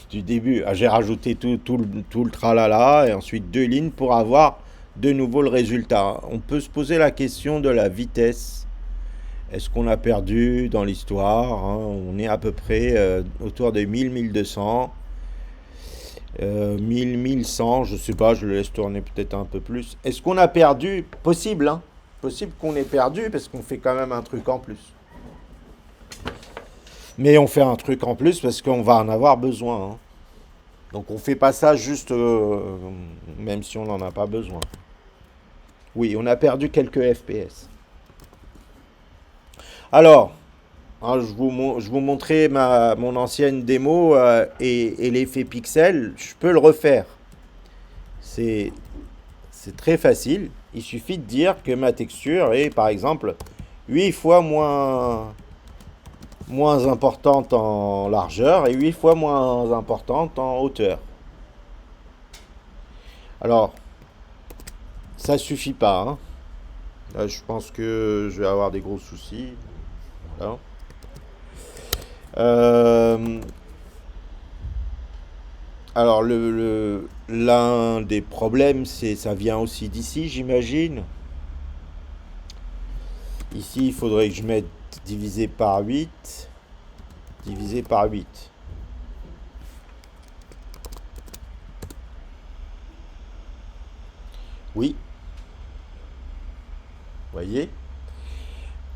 Speaker 1: du début. J'ai rajouté tout le tralala et ensuite 2 lignes pour avoir de nouveau le résultat. On peut se poser la question de la vitesse. Est-ce qu'on a perdu dans l'histoire, hein? On est à peu près autour de 1000-1200. 1000-1100, je sais pas, je le laisse tourner peut-être un peu plus. Est-ce qu'on a perdu? Possible, hein? Possible qu'on ait perdu parce qu'on fait quand même un truc en plus. Mais on fait un truc en plus parce qu'on va en avoir besoin. Hein. Donc on fait pas ça juste même si on n'en a pas besoin. Oui, on a perdu quelques FPS. Alors, hein, je vous montrais mon ancienne démo et l'effet pixel. Je peux le refaire. C'est très facile. Il suffit de dire que ma texture est par exemple 8 fois moins importante en largeur et 8 fois moins importante en hauteur. Alors, ça suffit pas. Hein. Là, je pense que je vais avoir des gros soucis. Voilà. Alors, l'un des problèmes, ça vient aussi d'ici, j'imagine. Ici, il faudrait que je mette divisé par 8. Divisé par 8. Oui, voyez.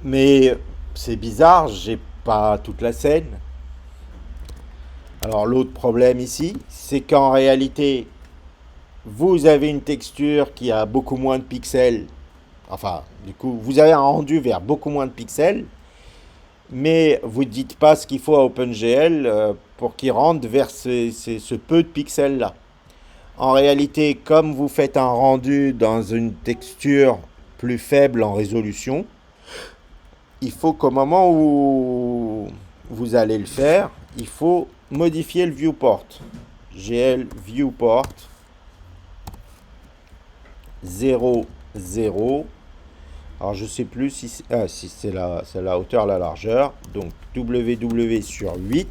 Speaker 1: Mais c'est bizarre, j'ai pas toute la scène. Alors l'autre problème ici, c'est qu'en réalité, vous avez une texture qui a beaucoup moins de pixels. Enfin, du coup, vous avez un rendu vers beaucoup moins de pixels, mais vous ne dites pas ce qu'il faut à OpenGL pour qu'il rentre vers ce peu de pixels-là. En réalité, comme vous faites un rendu dans une texture plus faible en résolution, il faut qu'au moment où vous allez le faire, il faut modifier le viewport. GL viewport 0, 0. Alors je sais plus si c'est la hauteur, la largeur. Donc WW sur 8.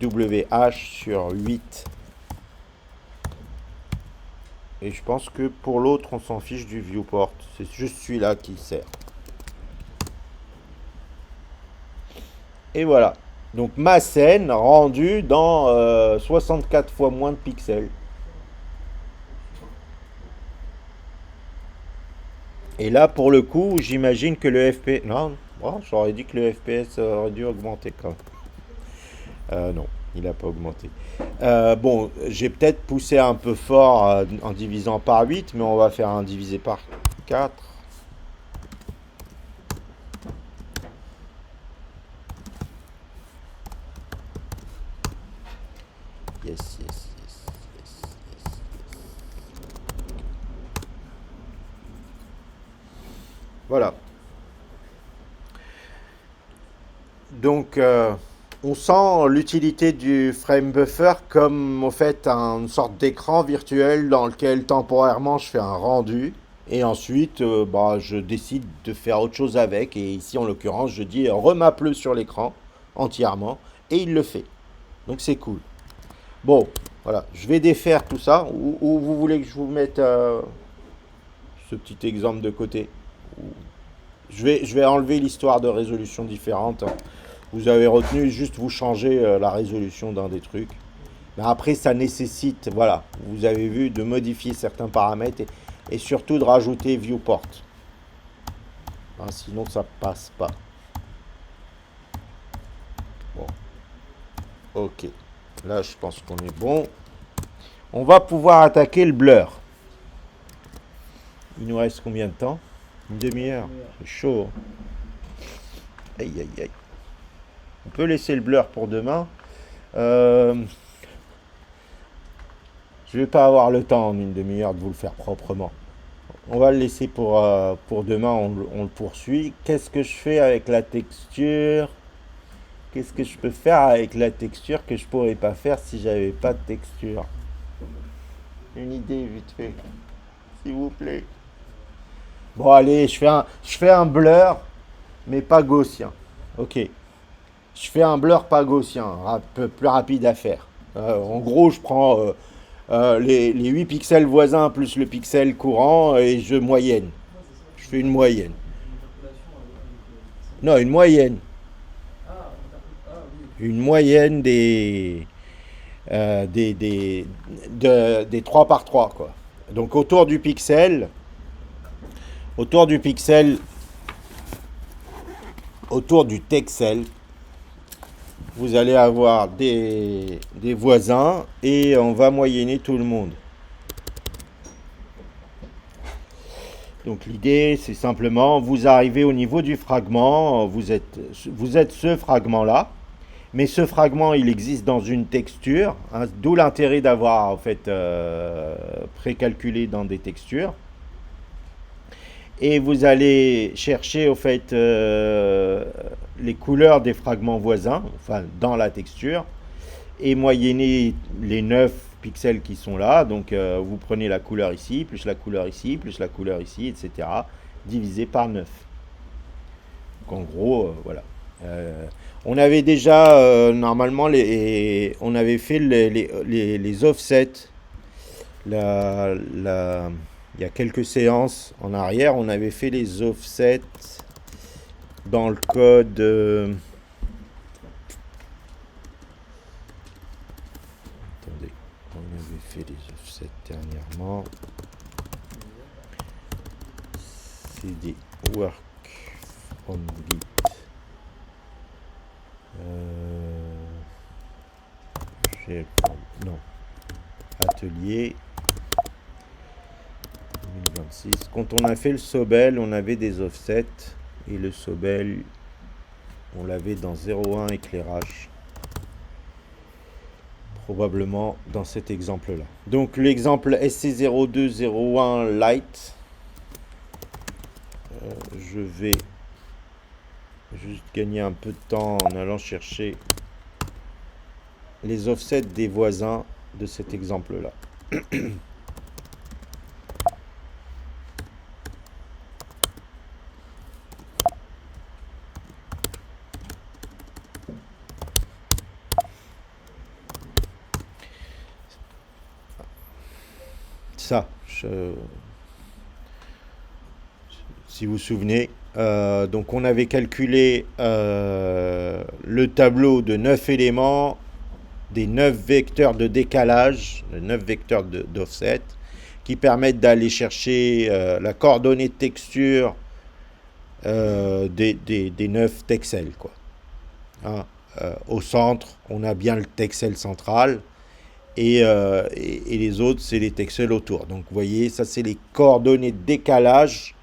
Speaker 1: WH sur 8. Et je pense que pour l'autre, on s'en fiche du viewport. C'est juste celui-là qui sert. Et voilà. Donc ma scène rendue dans 64 fois moins de pixels. Et là, pour le coup, j'imagine que le FPS... Non, j'aurais dit que le FPS aurait dû augmenter quand même. Non, il n'a pas augmenté. Bon, j'ai peut-être poussé un peu fort en divisant par 8, mais on va faire un divisé par 4. Yes, yes, yes, yes, yes. Voilà. Donc, on sent l'utilité du frame buffer comme, au fait, une sorte d'écran virtuel dans lequel temporairement je fais un rendu. Et ensuite, je décide de faire autre chose avec. Et ici, en l'occurrence, je dis remap-le sur l'écran entièrement. Et il le fait. Donc, c'est cool. Bon, voilà. Je vais défaire tout ça. Ou vous voulez que je vous mette ce petit exemple de côté? Je vais enlever l'histoire de résolution différente. Vous avez retenu juste vous changer la résolution d'un des trucs. Mais après, ça nécessite, voilà, vous avez vu, de modifier certains paramètres et surtout de rajouter viewport. Hein, sinon, ça passe pas. Bon, ok. Là, je pense qu'on est bon. On va pouvoir attaquer le blur. Il nous reste combien de temps? Une demi-heure. C'est chaud. Aïe, aïe, aïe. On peut laisser le blur pour demain. Je vais pas avoir le temps en une demi-heure de vous le faire proprement. On va le laisser pour demain, on le poursuit. Qu'est-ce que je fais avec la texture? Qu'est-ce que je peux faire avec la texture que je pourrais pas faire si j'avais pas de texture? Une idée vite fait, s'il vous plaît. Bon allez, je fais un blur, mais pas gaussien. Ok. Je fais un blur pas gaussien, un peu plus rapide à faire. En gros, je prends les 8 pixels voisins plus le pixel courant et je moyenne. Je fais une moyenne. Non, une moyenne. Une moyenne des 3 par 3 quoi. Donc autour du pixel, autour du texel, vous allez avoir des voisins et on va moyenner tout le monde. Donc l'idée, c'est simplement, vous arrivez au niveau du fragment, vous êtes ce fragment-là, mais ce fragment, il existe dans une texture, hein, d'où l'intérêt d'avoir en fait précalculé dans des textures. Et vous allez chercher au fait les couleurs des fragments voisins, enfin dans la texture, et moyenner les 9 pixels qui sont là. Donc vous prenez la couleur ici, plus la couleur ici, plus la couleur ici, etc. divisé par 9. Donc en gros, voilà. On avait déjà, normalement, on avait fait les offsets. Il y a quelques séances en arrière, on avait fait les offsets dans le code. Attendez. On avait fait les offsets dernièrement. CD work from git. Non. Atelier 2026. Quand on a fait le Sobel, on avait des offsets. Et le Sobel, on l'avait dans 01 éclairage. Probablement dans cet exemple-là. Donc l'exemple SC0201 Light. Je vais juste gagner un peu de temps en allant chercher les offsets des voisins de cet exemple-là. Ça, si vous vous souvenez, donc on avait calculé le tableau de 9 éléments, des 9 vecteurs de décalage, les 9 vecteurs d'offset, qui permettent d'aller chercher la coordonnée de texture des 9 texels, quoi. Hein, au centre, on a bien le texel central, et les autres, c'est les texels autour. Donc vous voyez, ça c'est les coordonnées de décalage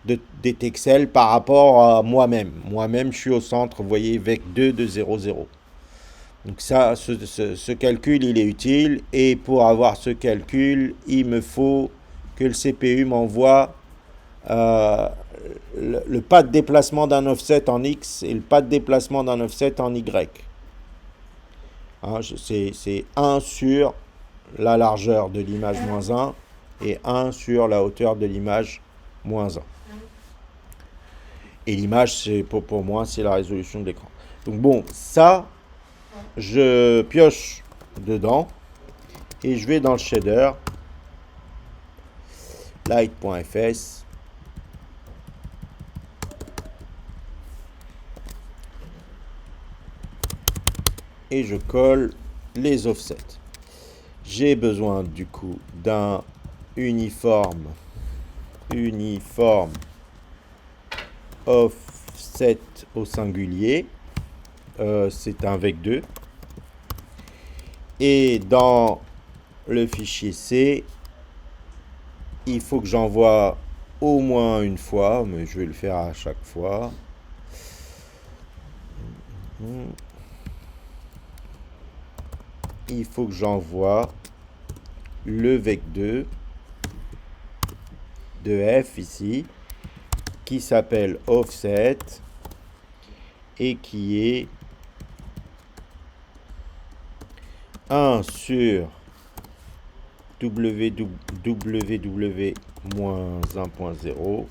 Speaker 1: des texels par rapport à moi-même. Moi-même, je suis au centre, vous voyez, vec 2 de 0, 0. Donc ça, ce calcul, il est utile. Et pour avoir ce calcul, il me faut que le CPU m'envoie le pas de déplacement d'un offset en X et le pas de déplacement d'un offset en Y. Hein, c'est 1 sur la largeur de l'image moins 1 et 1 sur la hauteur de l'image moins 1. Et l'image, pour moi, c'est la résolution de l'écran. Donc bon, ça, je pioche dedans et je vais dans le shader, light.fs, et je colle les offsets. J'ai besoin du coup d'un uniforme offset au singulier. C'est un vec 2. Et dans le fichier C, il faut que j'envoie au moins une fois, mais je vais le faire à chaque fois. Il faut que j'envoie le vec 2 de F ici, qui s'appelle offset et qui est 1 sur www-1.0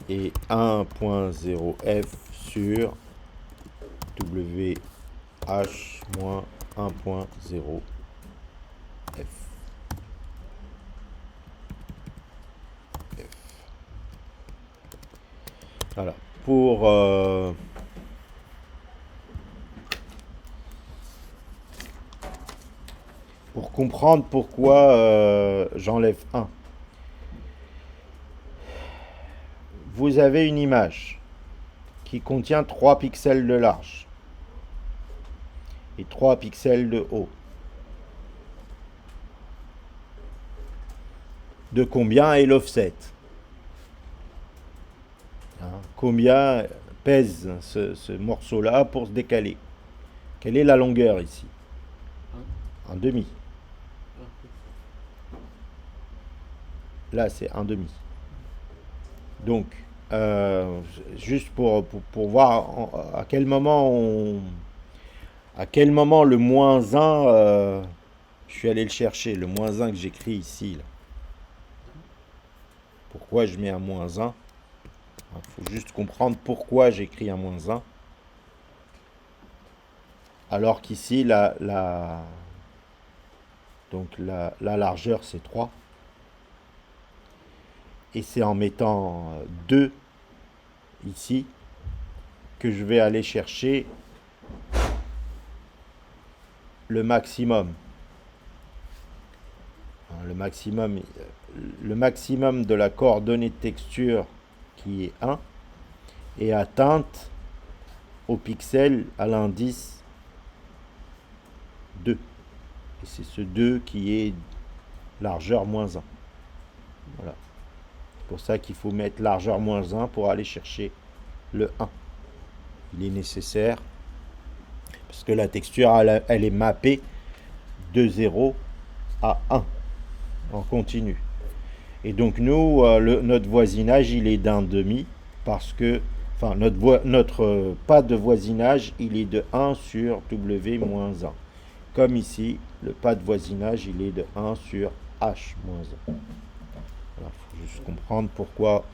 Speaker 1: et 1.0f sur wh-1.0f. Voilà. Pour comprendre pourquoi j'enlève 1. Vous avez une image qui contient 3 pixels de large et 3 pixels de haut. De combien est l'offset? Combien pèse ce morceau-là pour se décaler? Quelle est la longueur ici? Un demi. Là, c'est un demi. Donc, juste pour voir à quel moment le moins 1, je suis allé le chercher, le moins 1 que j'écris ici. Là. Pourquoi je mets un moins 1? Il faut juste comprendre pourquoi j'écris un moins 1. Alors qu'ici, donc la largeur, c'est 3. Et c'est en mettant 2 ici que je vais aller chercher le maximum. le maximum de la coordonnée de texture qui est 1 est atteinte au pixel à l'indice 2. Et c'est ce 2 qui est largeur moins 1. Voilà. C'est pour ça qu'il faut mettre largeur moins 1 pour aller chercher le 1. Il est nécessaire parce que la texture, elle est mappée de 0 à 1 en continu. Et donc nous, notre voisinage, il est d'un demi parce que, enfin, notre pas de voisinage, il est de 1 sur W moins 1. Comme ici, le pas de voisinage, il est de 1 sur H moins 1. Il faut juste comprendre pourquoi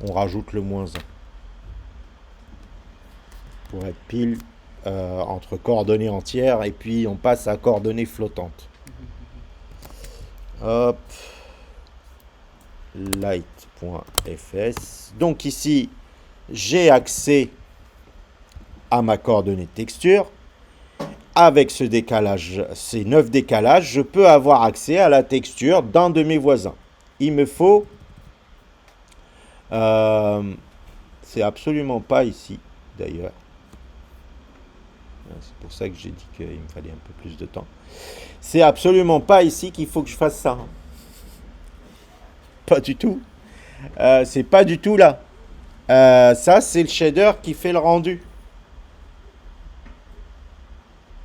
Speaker 1: on rajoute le moins 1. Pour être pile entre coordonnées entières et puis on passe à coordonnées flottantes. Hop. Light.fs. Donc ici, j'ai accès à ma coordonnée de texture. Avec ce décalage, ces 9 décalages, je peux avoir accès à la texture d'un de mes voisins. Il me faut... c'est absolument pas ici, d'ailleurs. C'est pour ça que j'ai dit qu'il me fallait un peu plus de temps. C'est absolument pas ici qu'il faut que je fasse ça. Pas du tout. C'est pas du tout là. Ça, c'est le shader qui fait le rendu.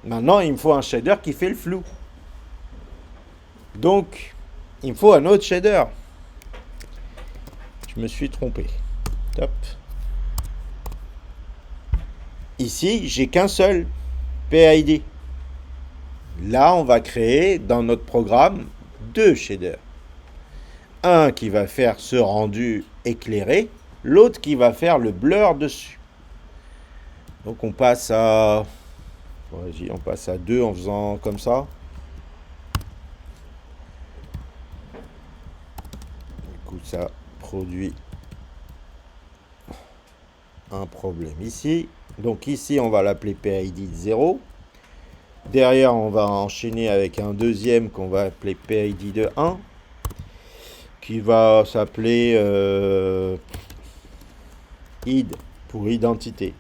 Speaker 1: Maintenant, il me faut un shader qui fait le flou. Donc, il me faut un autre shader. Je me suis trompé. Top. Ici, j'ai qu'un seul PID. Là, on va créer dans notre programme 2 shaders. Un qui va faire ce rendu éclairé, l'autre qui va faire le blur dessus. Donc on passe à 2 en faisant comme ça. Du coup, ça produit un problème ici. Donc ici, on va l'appeler PID 0. Derrière, on va enchaîner avec un deuxième qu'on va appeler PID de 1. Qui va s'appeler id pour identité.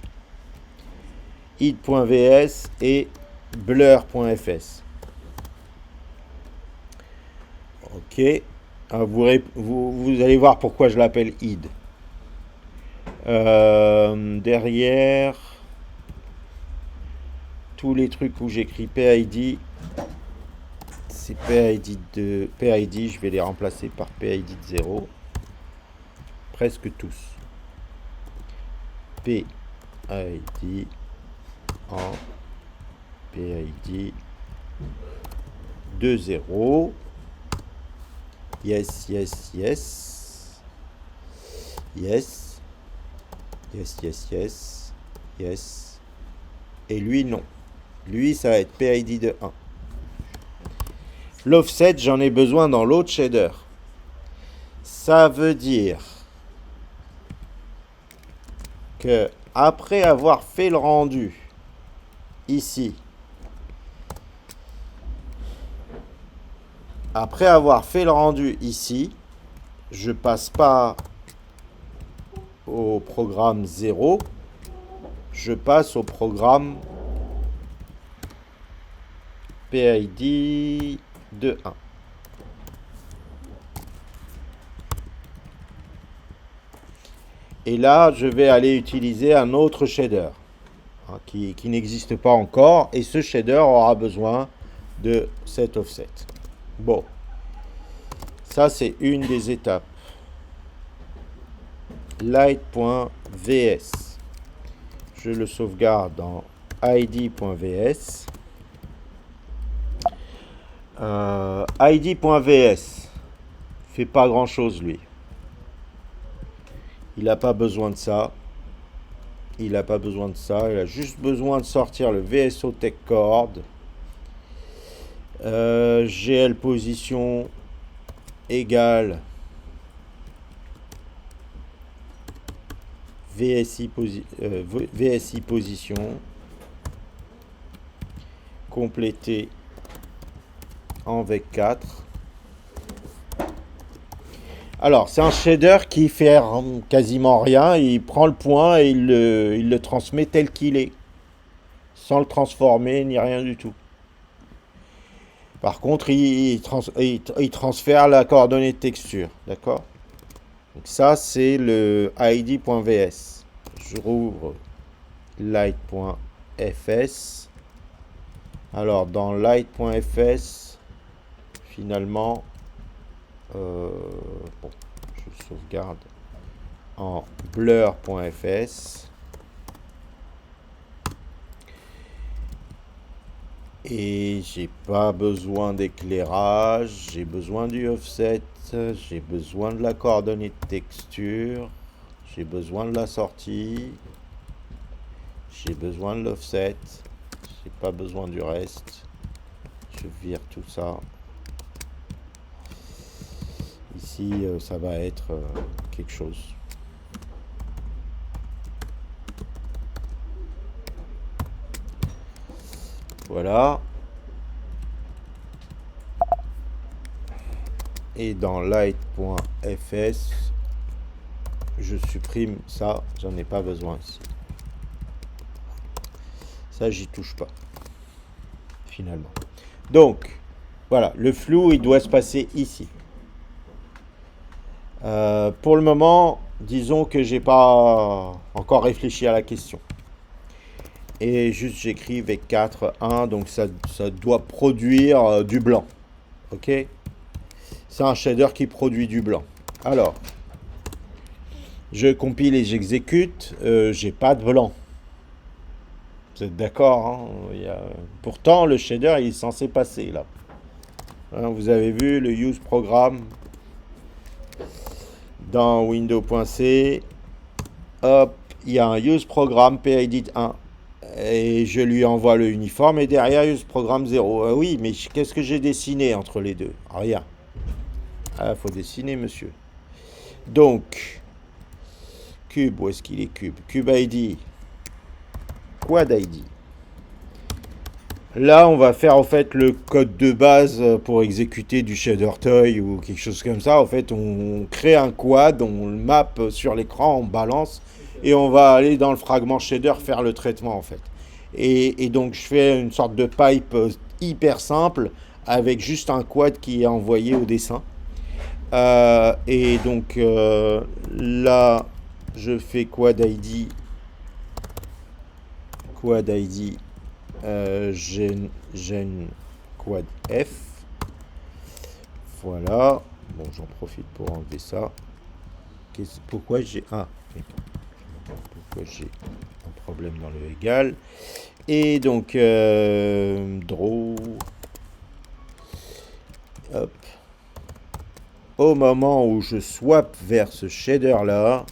Speaker 1: id.vs et blur.fs. Ok. Vous allez voir pourquoi je l'appelle id. Derrière, tous les trucs où j'écris PID, c'est PID de PID, je vais les remplacer par PID de 0. Presque tous. PID en PID de 0. Yes, yes, yes. Yes. Yes, yes, yes. Yes. Et lui, non. Lui, ça va être PID de 1. L'offset, j'en ai besoin dans l'autre shader. Ça veut dire que après avoir fait le rendu ici, je passe pas au programme 0, je passe au programme PID de 1. Et là, je vais aller utiliser un autre shader qui n'existe pas encore. Et ce shader aura besoin de cet offset. Bon, ça c'est une des étapes. Light.vs. Je le sauvegarde dans id.vs. id.vs fait pas grand chose lui. Il n'a pas besoin de ça. Il a juste besoin de sortir le VSO Tech Cord. GL position égale VSI position complété en VEC4. Alors, c'est un shader qui fait quasiment rien. Il prend le point et il le transmet tel qu'il est, sans le transformer ni rien du tout. Par contre, il transfère la coordonnée de texture. D'accord? Donc ça, c'est le id.vs. Je rouvre light.fs. Alors, dans light.fs, finalement, bon, je sauvegarde en blur.fs. Et j'ai pas besoin d'éclairage, j'ai besoin du offset, j'ai besoin de la coordonnée de texture, j'ai besoin de la sortie, j'ai besoin de l'offset, j'ai pas besoin du reste. Je vire tout ça. Ici, ça va être quelque chose. Voilà. Et dans light.fs, je supprime ça, j'en ai pas besoin ici. Ça, j'y touche pas, finalement. Donc, voilà, le flou, il doit se passer ici. Pour le moment, disons que j'ai pas encore réfléchi à la question. Et juste, j'écris V4, 1, donc ça doit produire du blanc. Ok? C'est un shader qui produit du blanc. Alors, je compile et j'exécute, j'ai pas de blanc. Vous êtes d'accord, hein? Pourtant, le shader il est censé passer là. Hein, vous avez vu le use program dans window.c. Hop, il y a un use program PID 1. Et je lui envoie le uniforme et derrière use program 0. Oui, mais qu'est-ce que j'ai dessiné entre les deux? Rien. Ah, faut dessiner, monsieur. Donc, cube, où est-ce qu'il est cube? Cube ID. Quad ID. Là, on va faire en fait le code de base pour exécuter du shader toy ou quelque chose comme ça. En fait, on crée un quad, on le map sur l'écran, on balance et on va aller dans le fragment shader faire le traitement en fait. Et donc, je fais une sorte de pipe hyper simple avec juste un quad qui est envoyé au dessin. Et donc là, je fais quad ID. Quad ID. Gen quad F. Voilà. Bon, j'en profite pour enlever ça. Pourquoi j'ai... Ah, pourquoi j'ai un problème dans le égal. Et donc, draw. Hop. Au moment où je swap vers ce shader là,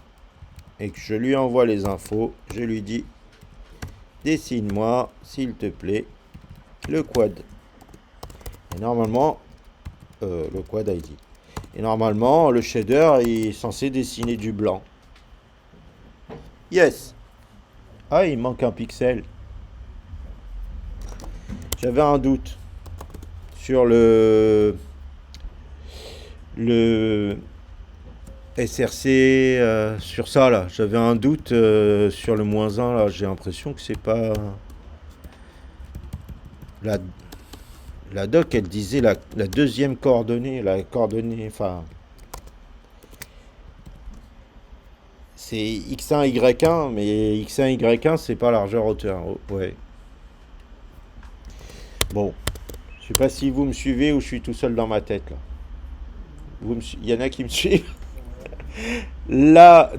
Speaker 1: et que je lui envoie les infos, je lui dis dessine-moi, s'il te plaît, le quad. Et normalement, le quad ID. Et normalement, le shader est censé dessiner du blanc. Yes. Ah, il manque un pixel. J'avais un doute sur le SRC, sur ça là. J'avais un doute sur le -1 là. J'ai l'impression que c'est pas... La doc, elle disait la deuxième coordonnée, la coordonnée, enfin... C'est X1, Y1, mais X1, Y1, c'est pas largeur hauteur. Ouais. Bon. Je sais pas si vous me suivez ou je suis tout seul dans ma tête là. Il y en a qui me suivent. Là,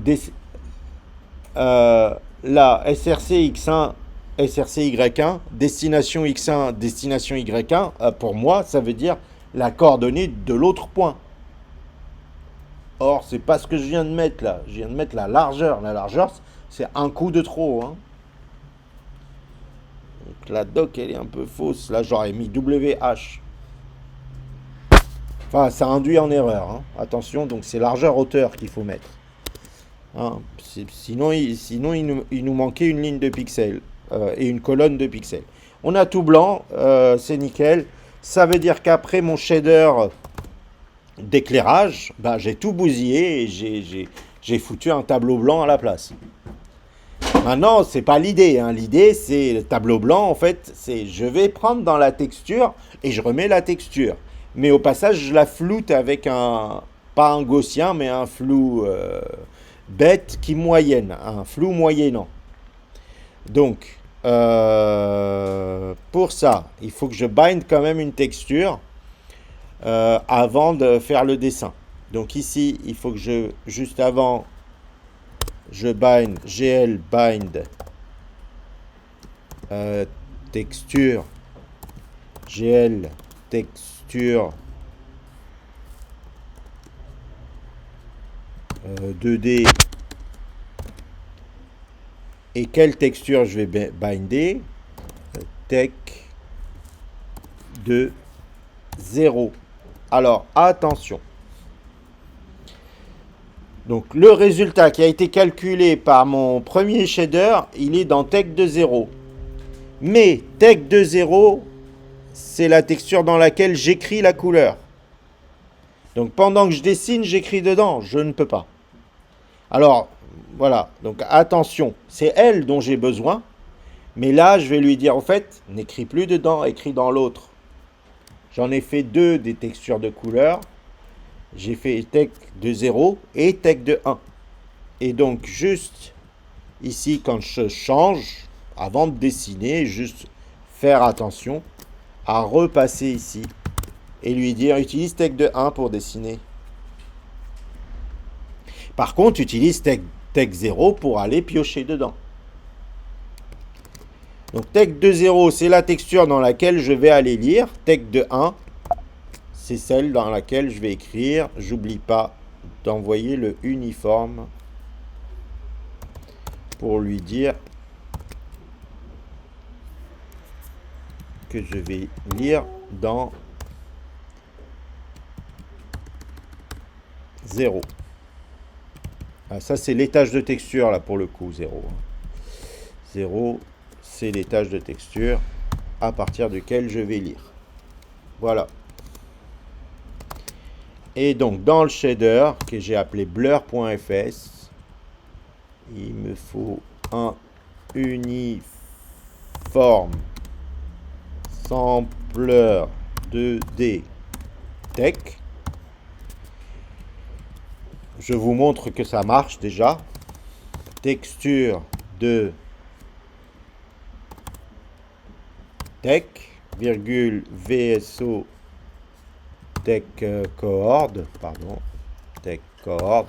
Speaker 1: la SRC X1, SRC Y1, destination X1, destination Y1, pour moi, ça veut dire la coordonnée de l'autre point. Or, c'est pas ce que je viens de mettre là. Je viens de mettre la largeur. La largeur, c'est un coup de trop. Hein. Donc, la doc, elle est un peu fausse. Là, j'aurais mis WH. Enfin, ça induit en erreur. Hein. Attention, donc c'est largeur-hauteur qu'il faut mettre. Hein. Sinon, il nous manquait une ligne de pixels et une colonne de pixels. On a tout blanc, c'est nickel. Ça veut dire qu'après mon shader, d'éclairage, bah, j'ai tout bousillé et j'ai foutu un tableau blanc à la place. Maintenant, c'est pas l'idée, hein. L'idée, c'est le tableau blanc, en fait, c'est je vais prendre dans la texture et je remets la texture. Mais au passage, je la floute avec un, pas un gaussien, mais un flou bête qui moyenne, un flou moyennant. Donc, pour ça, il faut que je bind quand même une texture avant de faire le dessin. Donc ici, il faut que juste avant, je bind, gl bind texture, gl texture 2D. Et quelle texture je vais binder? Tech de 0. Alors, attention. Donc, le résultat qui a été calculé par mon premier shader, il est dans Tech de 0. Mais Tech de 0, c'est la texture dans laquelle j'écris la couleur. Donc, pendant que je dessine, j'écris dedans. Je ne peux pas. Alors, voilà. Donc, attention. C'est elle dont j'ai besoin. Mais là, je vais lui dire, en fait, n'écris plus dedans, écris dans l'autre. J'en ai fait deux des textures de couleur. J'ai fait tech de 0 et tech de 1. Et donc, juste ici, quand je change, avant de dessiner, juste faire attention à repasser ici et lui dire, utilise tech de 1 pour dessiner. Par contre, utilise tech 0 pour aller piocher dedans. Donc, tech de 0, c'est la texture dans laquelle je vais aller lire. Tech de 1, c'est celle dans laquelle je vais écrire. J'oublie pas d'envoyer le uniforme pour lui dire que je vais lire dans 0. Ah, ça, c'est l'étage de texture, là, pour le coup, 0. 0, c'est l'étage de texture à partir duquel je vais lire. Voilà. Et donc, dans le shader que j'ai appelé blur.fs, il me faut un uniforme sampler 2D tech. Je vous montre que ça marche déjà. Texture de tech, virgule VSO tech coord, pardon, tech coord,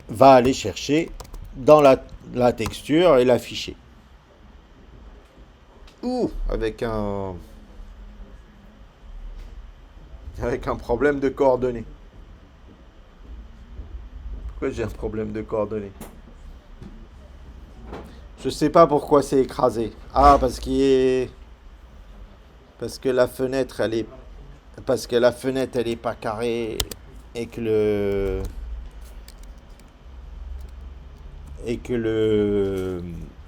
Speaker 1: va aller chercher dans la texture et l'afficher. Ouh, avec un problème de coordonnées. Pourquoi j'ai un problème de coordonnées? Je sais pas pourquoi c'est écrasé. Ah, parce que la fenêtre elle est pas carrée et que le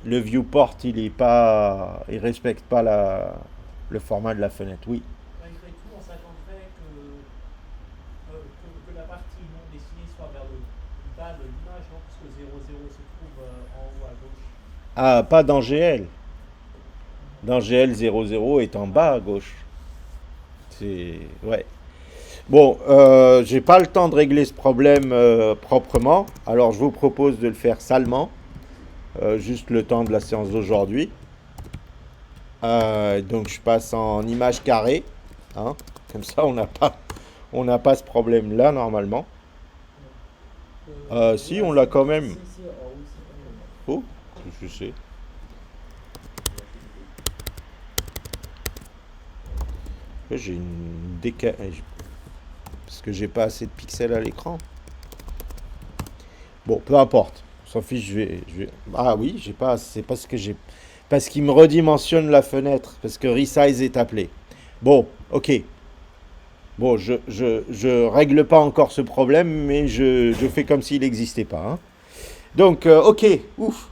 Speaker 1: viewport il respecte pas le format de la fenêtre. Oui.
Speaker 2: Malgré tout, on s'attendrait que la partie non dessinée soit vers le bas de l'image, non? Puisque 0,0 se trouve en haut à gauche.
Speaker 1: Ah, pas dans GL. Dans GL 00 est en bas à gauche. C'est ouais. Bon, j'ai pas le temps de régler ce problème proprement, alors je vous propose de le faire salement, juste le temps de la séance d'aujourd'hui. Donc je passe en image carrée, hein, comme ça on n'a pas ce problème-là normalement. Si, on l'a quand même. Oh, je sais. J'ai une décalage parce que j'ai pas assez de pixels à l'écran. Bon, peu importe. On s'en fiche, Ah oui, j'ai pas. C'est parce qu'il me redimensionne la fenêtre, parce que resize est appelé. Bon, ok. Bon, je règle pas encore ce problème, mais je fais comme s'il n'existait pas, hein. Donc, ok, ouf.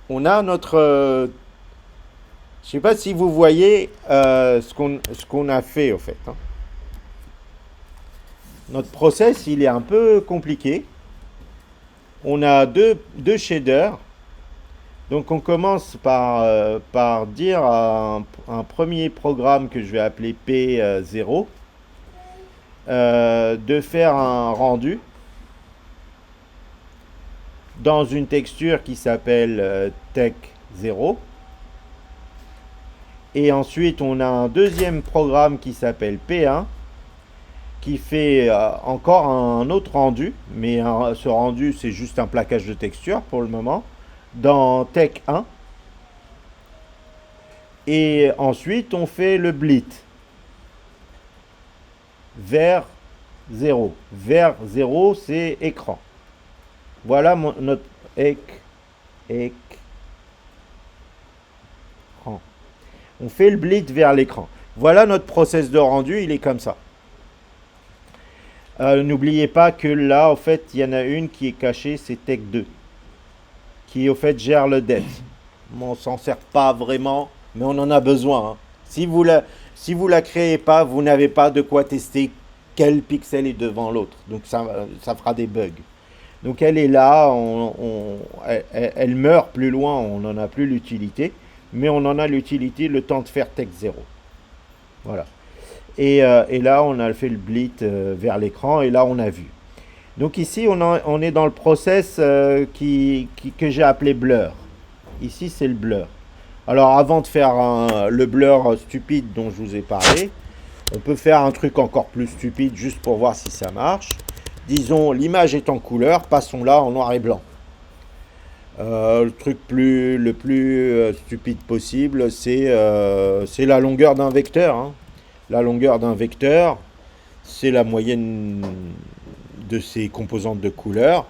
Speaker 1: On a notre. Je sais pas si vous voyez ce qu'on a fait, au fait, hein. notre process, il est un peu compliqué. On a deux shaders. Donc on commence par dire à un premier programme que je vais appeler P0 de faire un rendu dans une texture qui s'appelle Tech 0. Et ensuite on a un deuxième programme qui s'appelle P1 qui fait encore un autre rendu, mais ce rendu c'est juste un plaquage de texture pour le moment, dans Tech 1. Et ensuite on fait le blit vers 0. Vers 0 c'est écran. Voilà notre écran. On fait le blit vers l'écran. Voilà notre process de rendu, il est comme ça. N'oubliez pas que là, en fait, il y en a une qui est cachée, c'est Tech 2, qui, au fait, gère le depth. On s'en sert pas vraiment, mais on en a besoin. Hein. Si vous la créez pas, vous n'avez pas de quoi tester quel pixel est devant l'autre. Donc, ça fera des bugs. Donc, elle est là, elle meurt plus loin, on n'en a plus l'utilité, mais on en a l'utilité le temps de faire Tech 0. Voilà. Et là, on a fait le blit vers l'écran et là, on a vu. Donc ici, on est dans le process que j'ai appelé blur. Ici, c'est le blur. Alors, avant de faire le blur stupide dont je vous ai parlé, on peut faire un truc encore plus stupide juste pour voir si ça marche. Disons, l'image est en couleur, passons-la en noir et blanc. Le truc le plus stupide possible, c'est la longueur d'un vecteur. Hein. La longueur d'un vecteur, c'est la moyenne de ses composantes de couleur.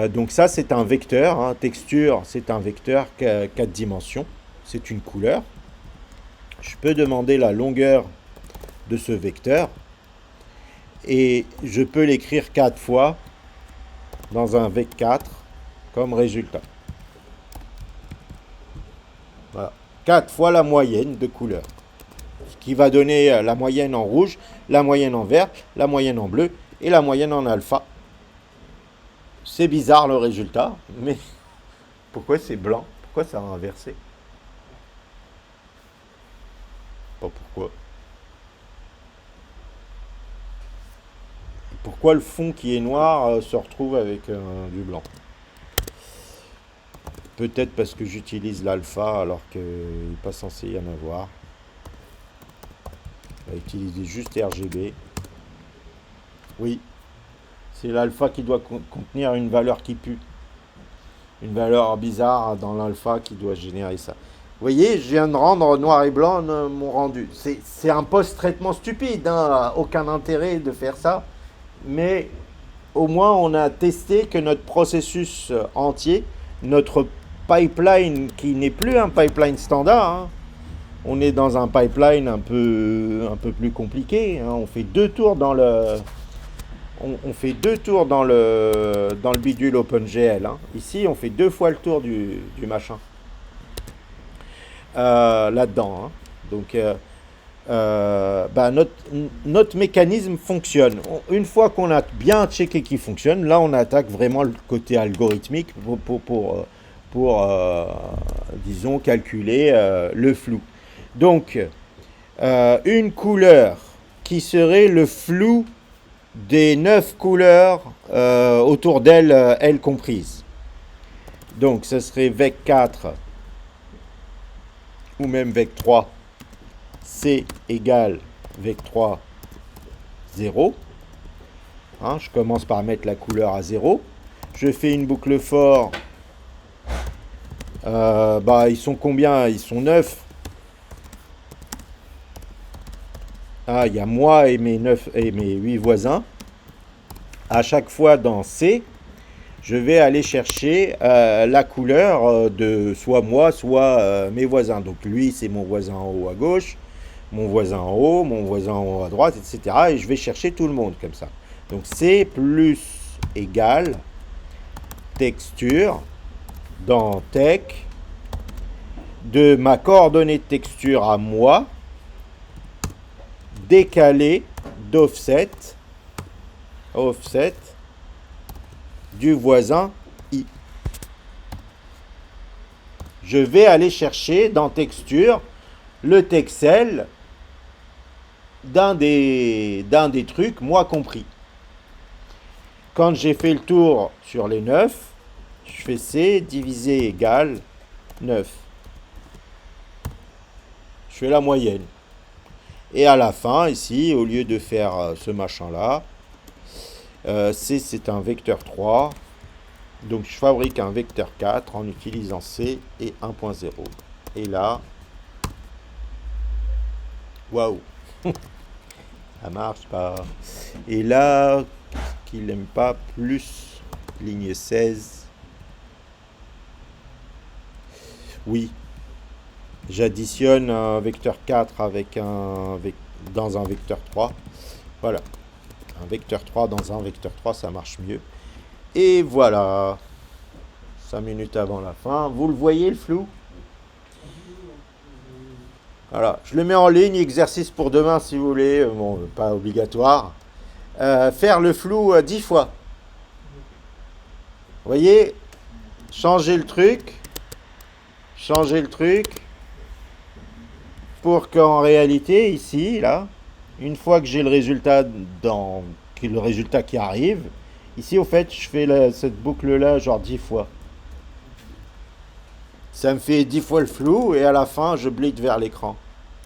Speaker 1: Donc ça, c'est un vecteur. Hein. Texture, c'est un vecteur 4 dimensions. C'est une couleur. Je peux demander la longueur de ce vecteur. Et je peux l'écrire 4 fois dans un vec4 comme résultat. Voilà. 4 fois la moyenne de couleur. Ce qui va donner la moyenne en rouge, la moyenne en vert, la moyenne en bleu et la moyenne en alpha. C'est bizarre le résultat, mais pourquoi c'est blanc? Pourquoi ça a inversé? Pas pourquoi. Pourquoi le fond qui est noir se retrouve avec du blanc? Peut-être parce que j'utilise l'alpha alors qu'il n'est pas censé y en avoir. On va utiliser juste RGB. Oui, c'est l'alpha qui doit contenir une valeur qui pue. Une valeur bizarre dans l'alpha qui doit générer ça. Vous voyez, je viens de rendre noir et blanc mon rendu. C'est un post-traitement stupide, hein, aucun intérêt de faire ça. Mais au moins on a testé que notre processus entier, notre pipeline qui n'est plus un pipeline standard, hein, on est dans un pipeline un peu plus compliqué. Hein, on fait 2 tours dans le bidule OpenGL. Hein. Ici, on fait 2 fois le tour du machin là-dedans. Hein. Donc notre mécanisme fonctionne. Une fois qu'on a bien checké qu'il fonctionne, là on attaque vraiment le côté algorithmique pour disons, calculer le flou. Donc, une couleur qui serait le flou des 9 couleurs autour d'elle, elles comprises. Donc, ce serait vec4 ou même vec3. C égale vec3 0. Hein, je commence par mettre la couleur à 0. Je fais une boucle for. Ils sont combien? Ils sont 9. Ah, il y a moi et mes 8 voisins. À chaque fois dans C, je vais aller chercher la couleur de soit moi, soit mes voisins. Donc lui, c'est mon voisin en haut à gauche, mon voisin en haut, mon voisin en haut à droite, etc. Et je vais chercher tout le monde comme ça. Donc C plus égale texture dans tech de ma coordonnée de texture à moi décalée d'offset offset du voisin i. Je vais aller chercher dans texture le texel d'un des trucs, moi compris. Quand j'ai fait le tour sur les 9, je fais C divisé égal 9. Je fais la moyenne. Et à la fin, ici, au lieu de faire ce machin-là, C c'est un vecteur 3. Donc je fabrique un vecteur 4 en utilisant C et 1.0. Et là, waouh, ça marche pas. Et là, qu'il n'aime pas, plus ligne 16. Oui, j'additionne un vecteur 4 avec dans un vecteur 3. Voilà, un vecteur 3 dans un vecteur 3, ça marche mieux. Et voilà, 5 minutes avant la fin. Vous le voyez le flou? Voilà, je le mets en ligne, exercice pour demain si vous voulez, bon, pas obligatoire. Faire le flou 10 fois. Vous voyez, changer le truc pour qu'en réalité, ici, là, une fois que j'ai le résultat qui arrive, ici, au fait, je fais cette boucle-là genre 10 fois. Ça me fait 10 fois le flou et à la fin, je blite vers l'écran.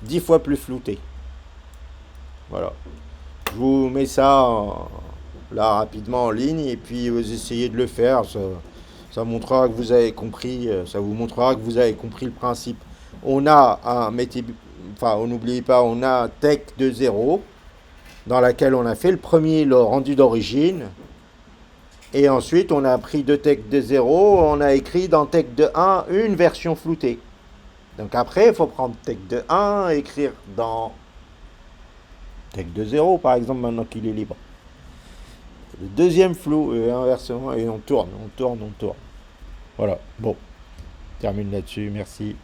Speaker 1: 10 fois plus flouté. Voilà. Je vous mets ça là rapidement en ligne et puis vous essayez de le faire. Ça montrera que vous avez compris. Ça vous montrera que vous avez compris le principe. On a on n'oublie pas, on a tech de 0 dans laquelle on a fait le rendu d'origine. Et ensuite, on a pris deux tech de 0, on a écrit dans tech de 1 une version floutée. Donc après, il faut prendre tech de 1, écrire dans tech de 0, par exemple, maintenant qu'il est libre. Le deuxième flou, et inversement, et on tourne. Voilà, bon, termine là-dessus, merci.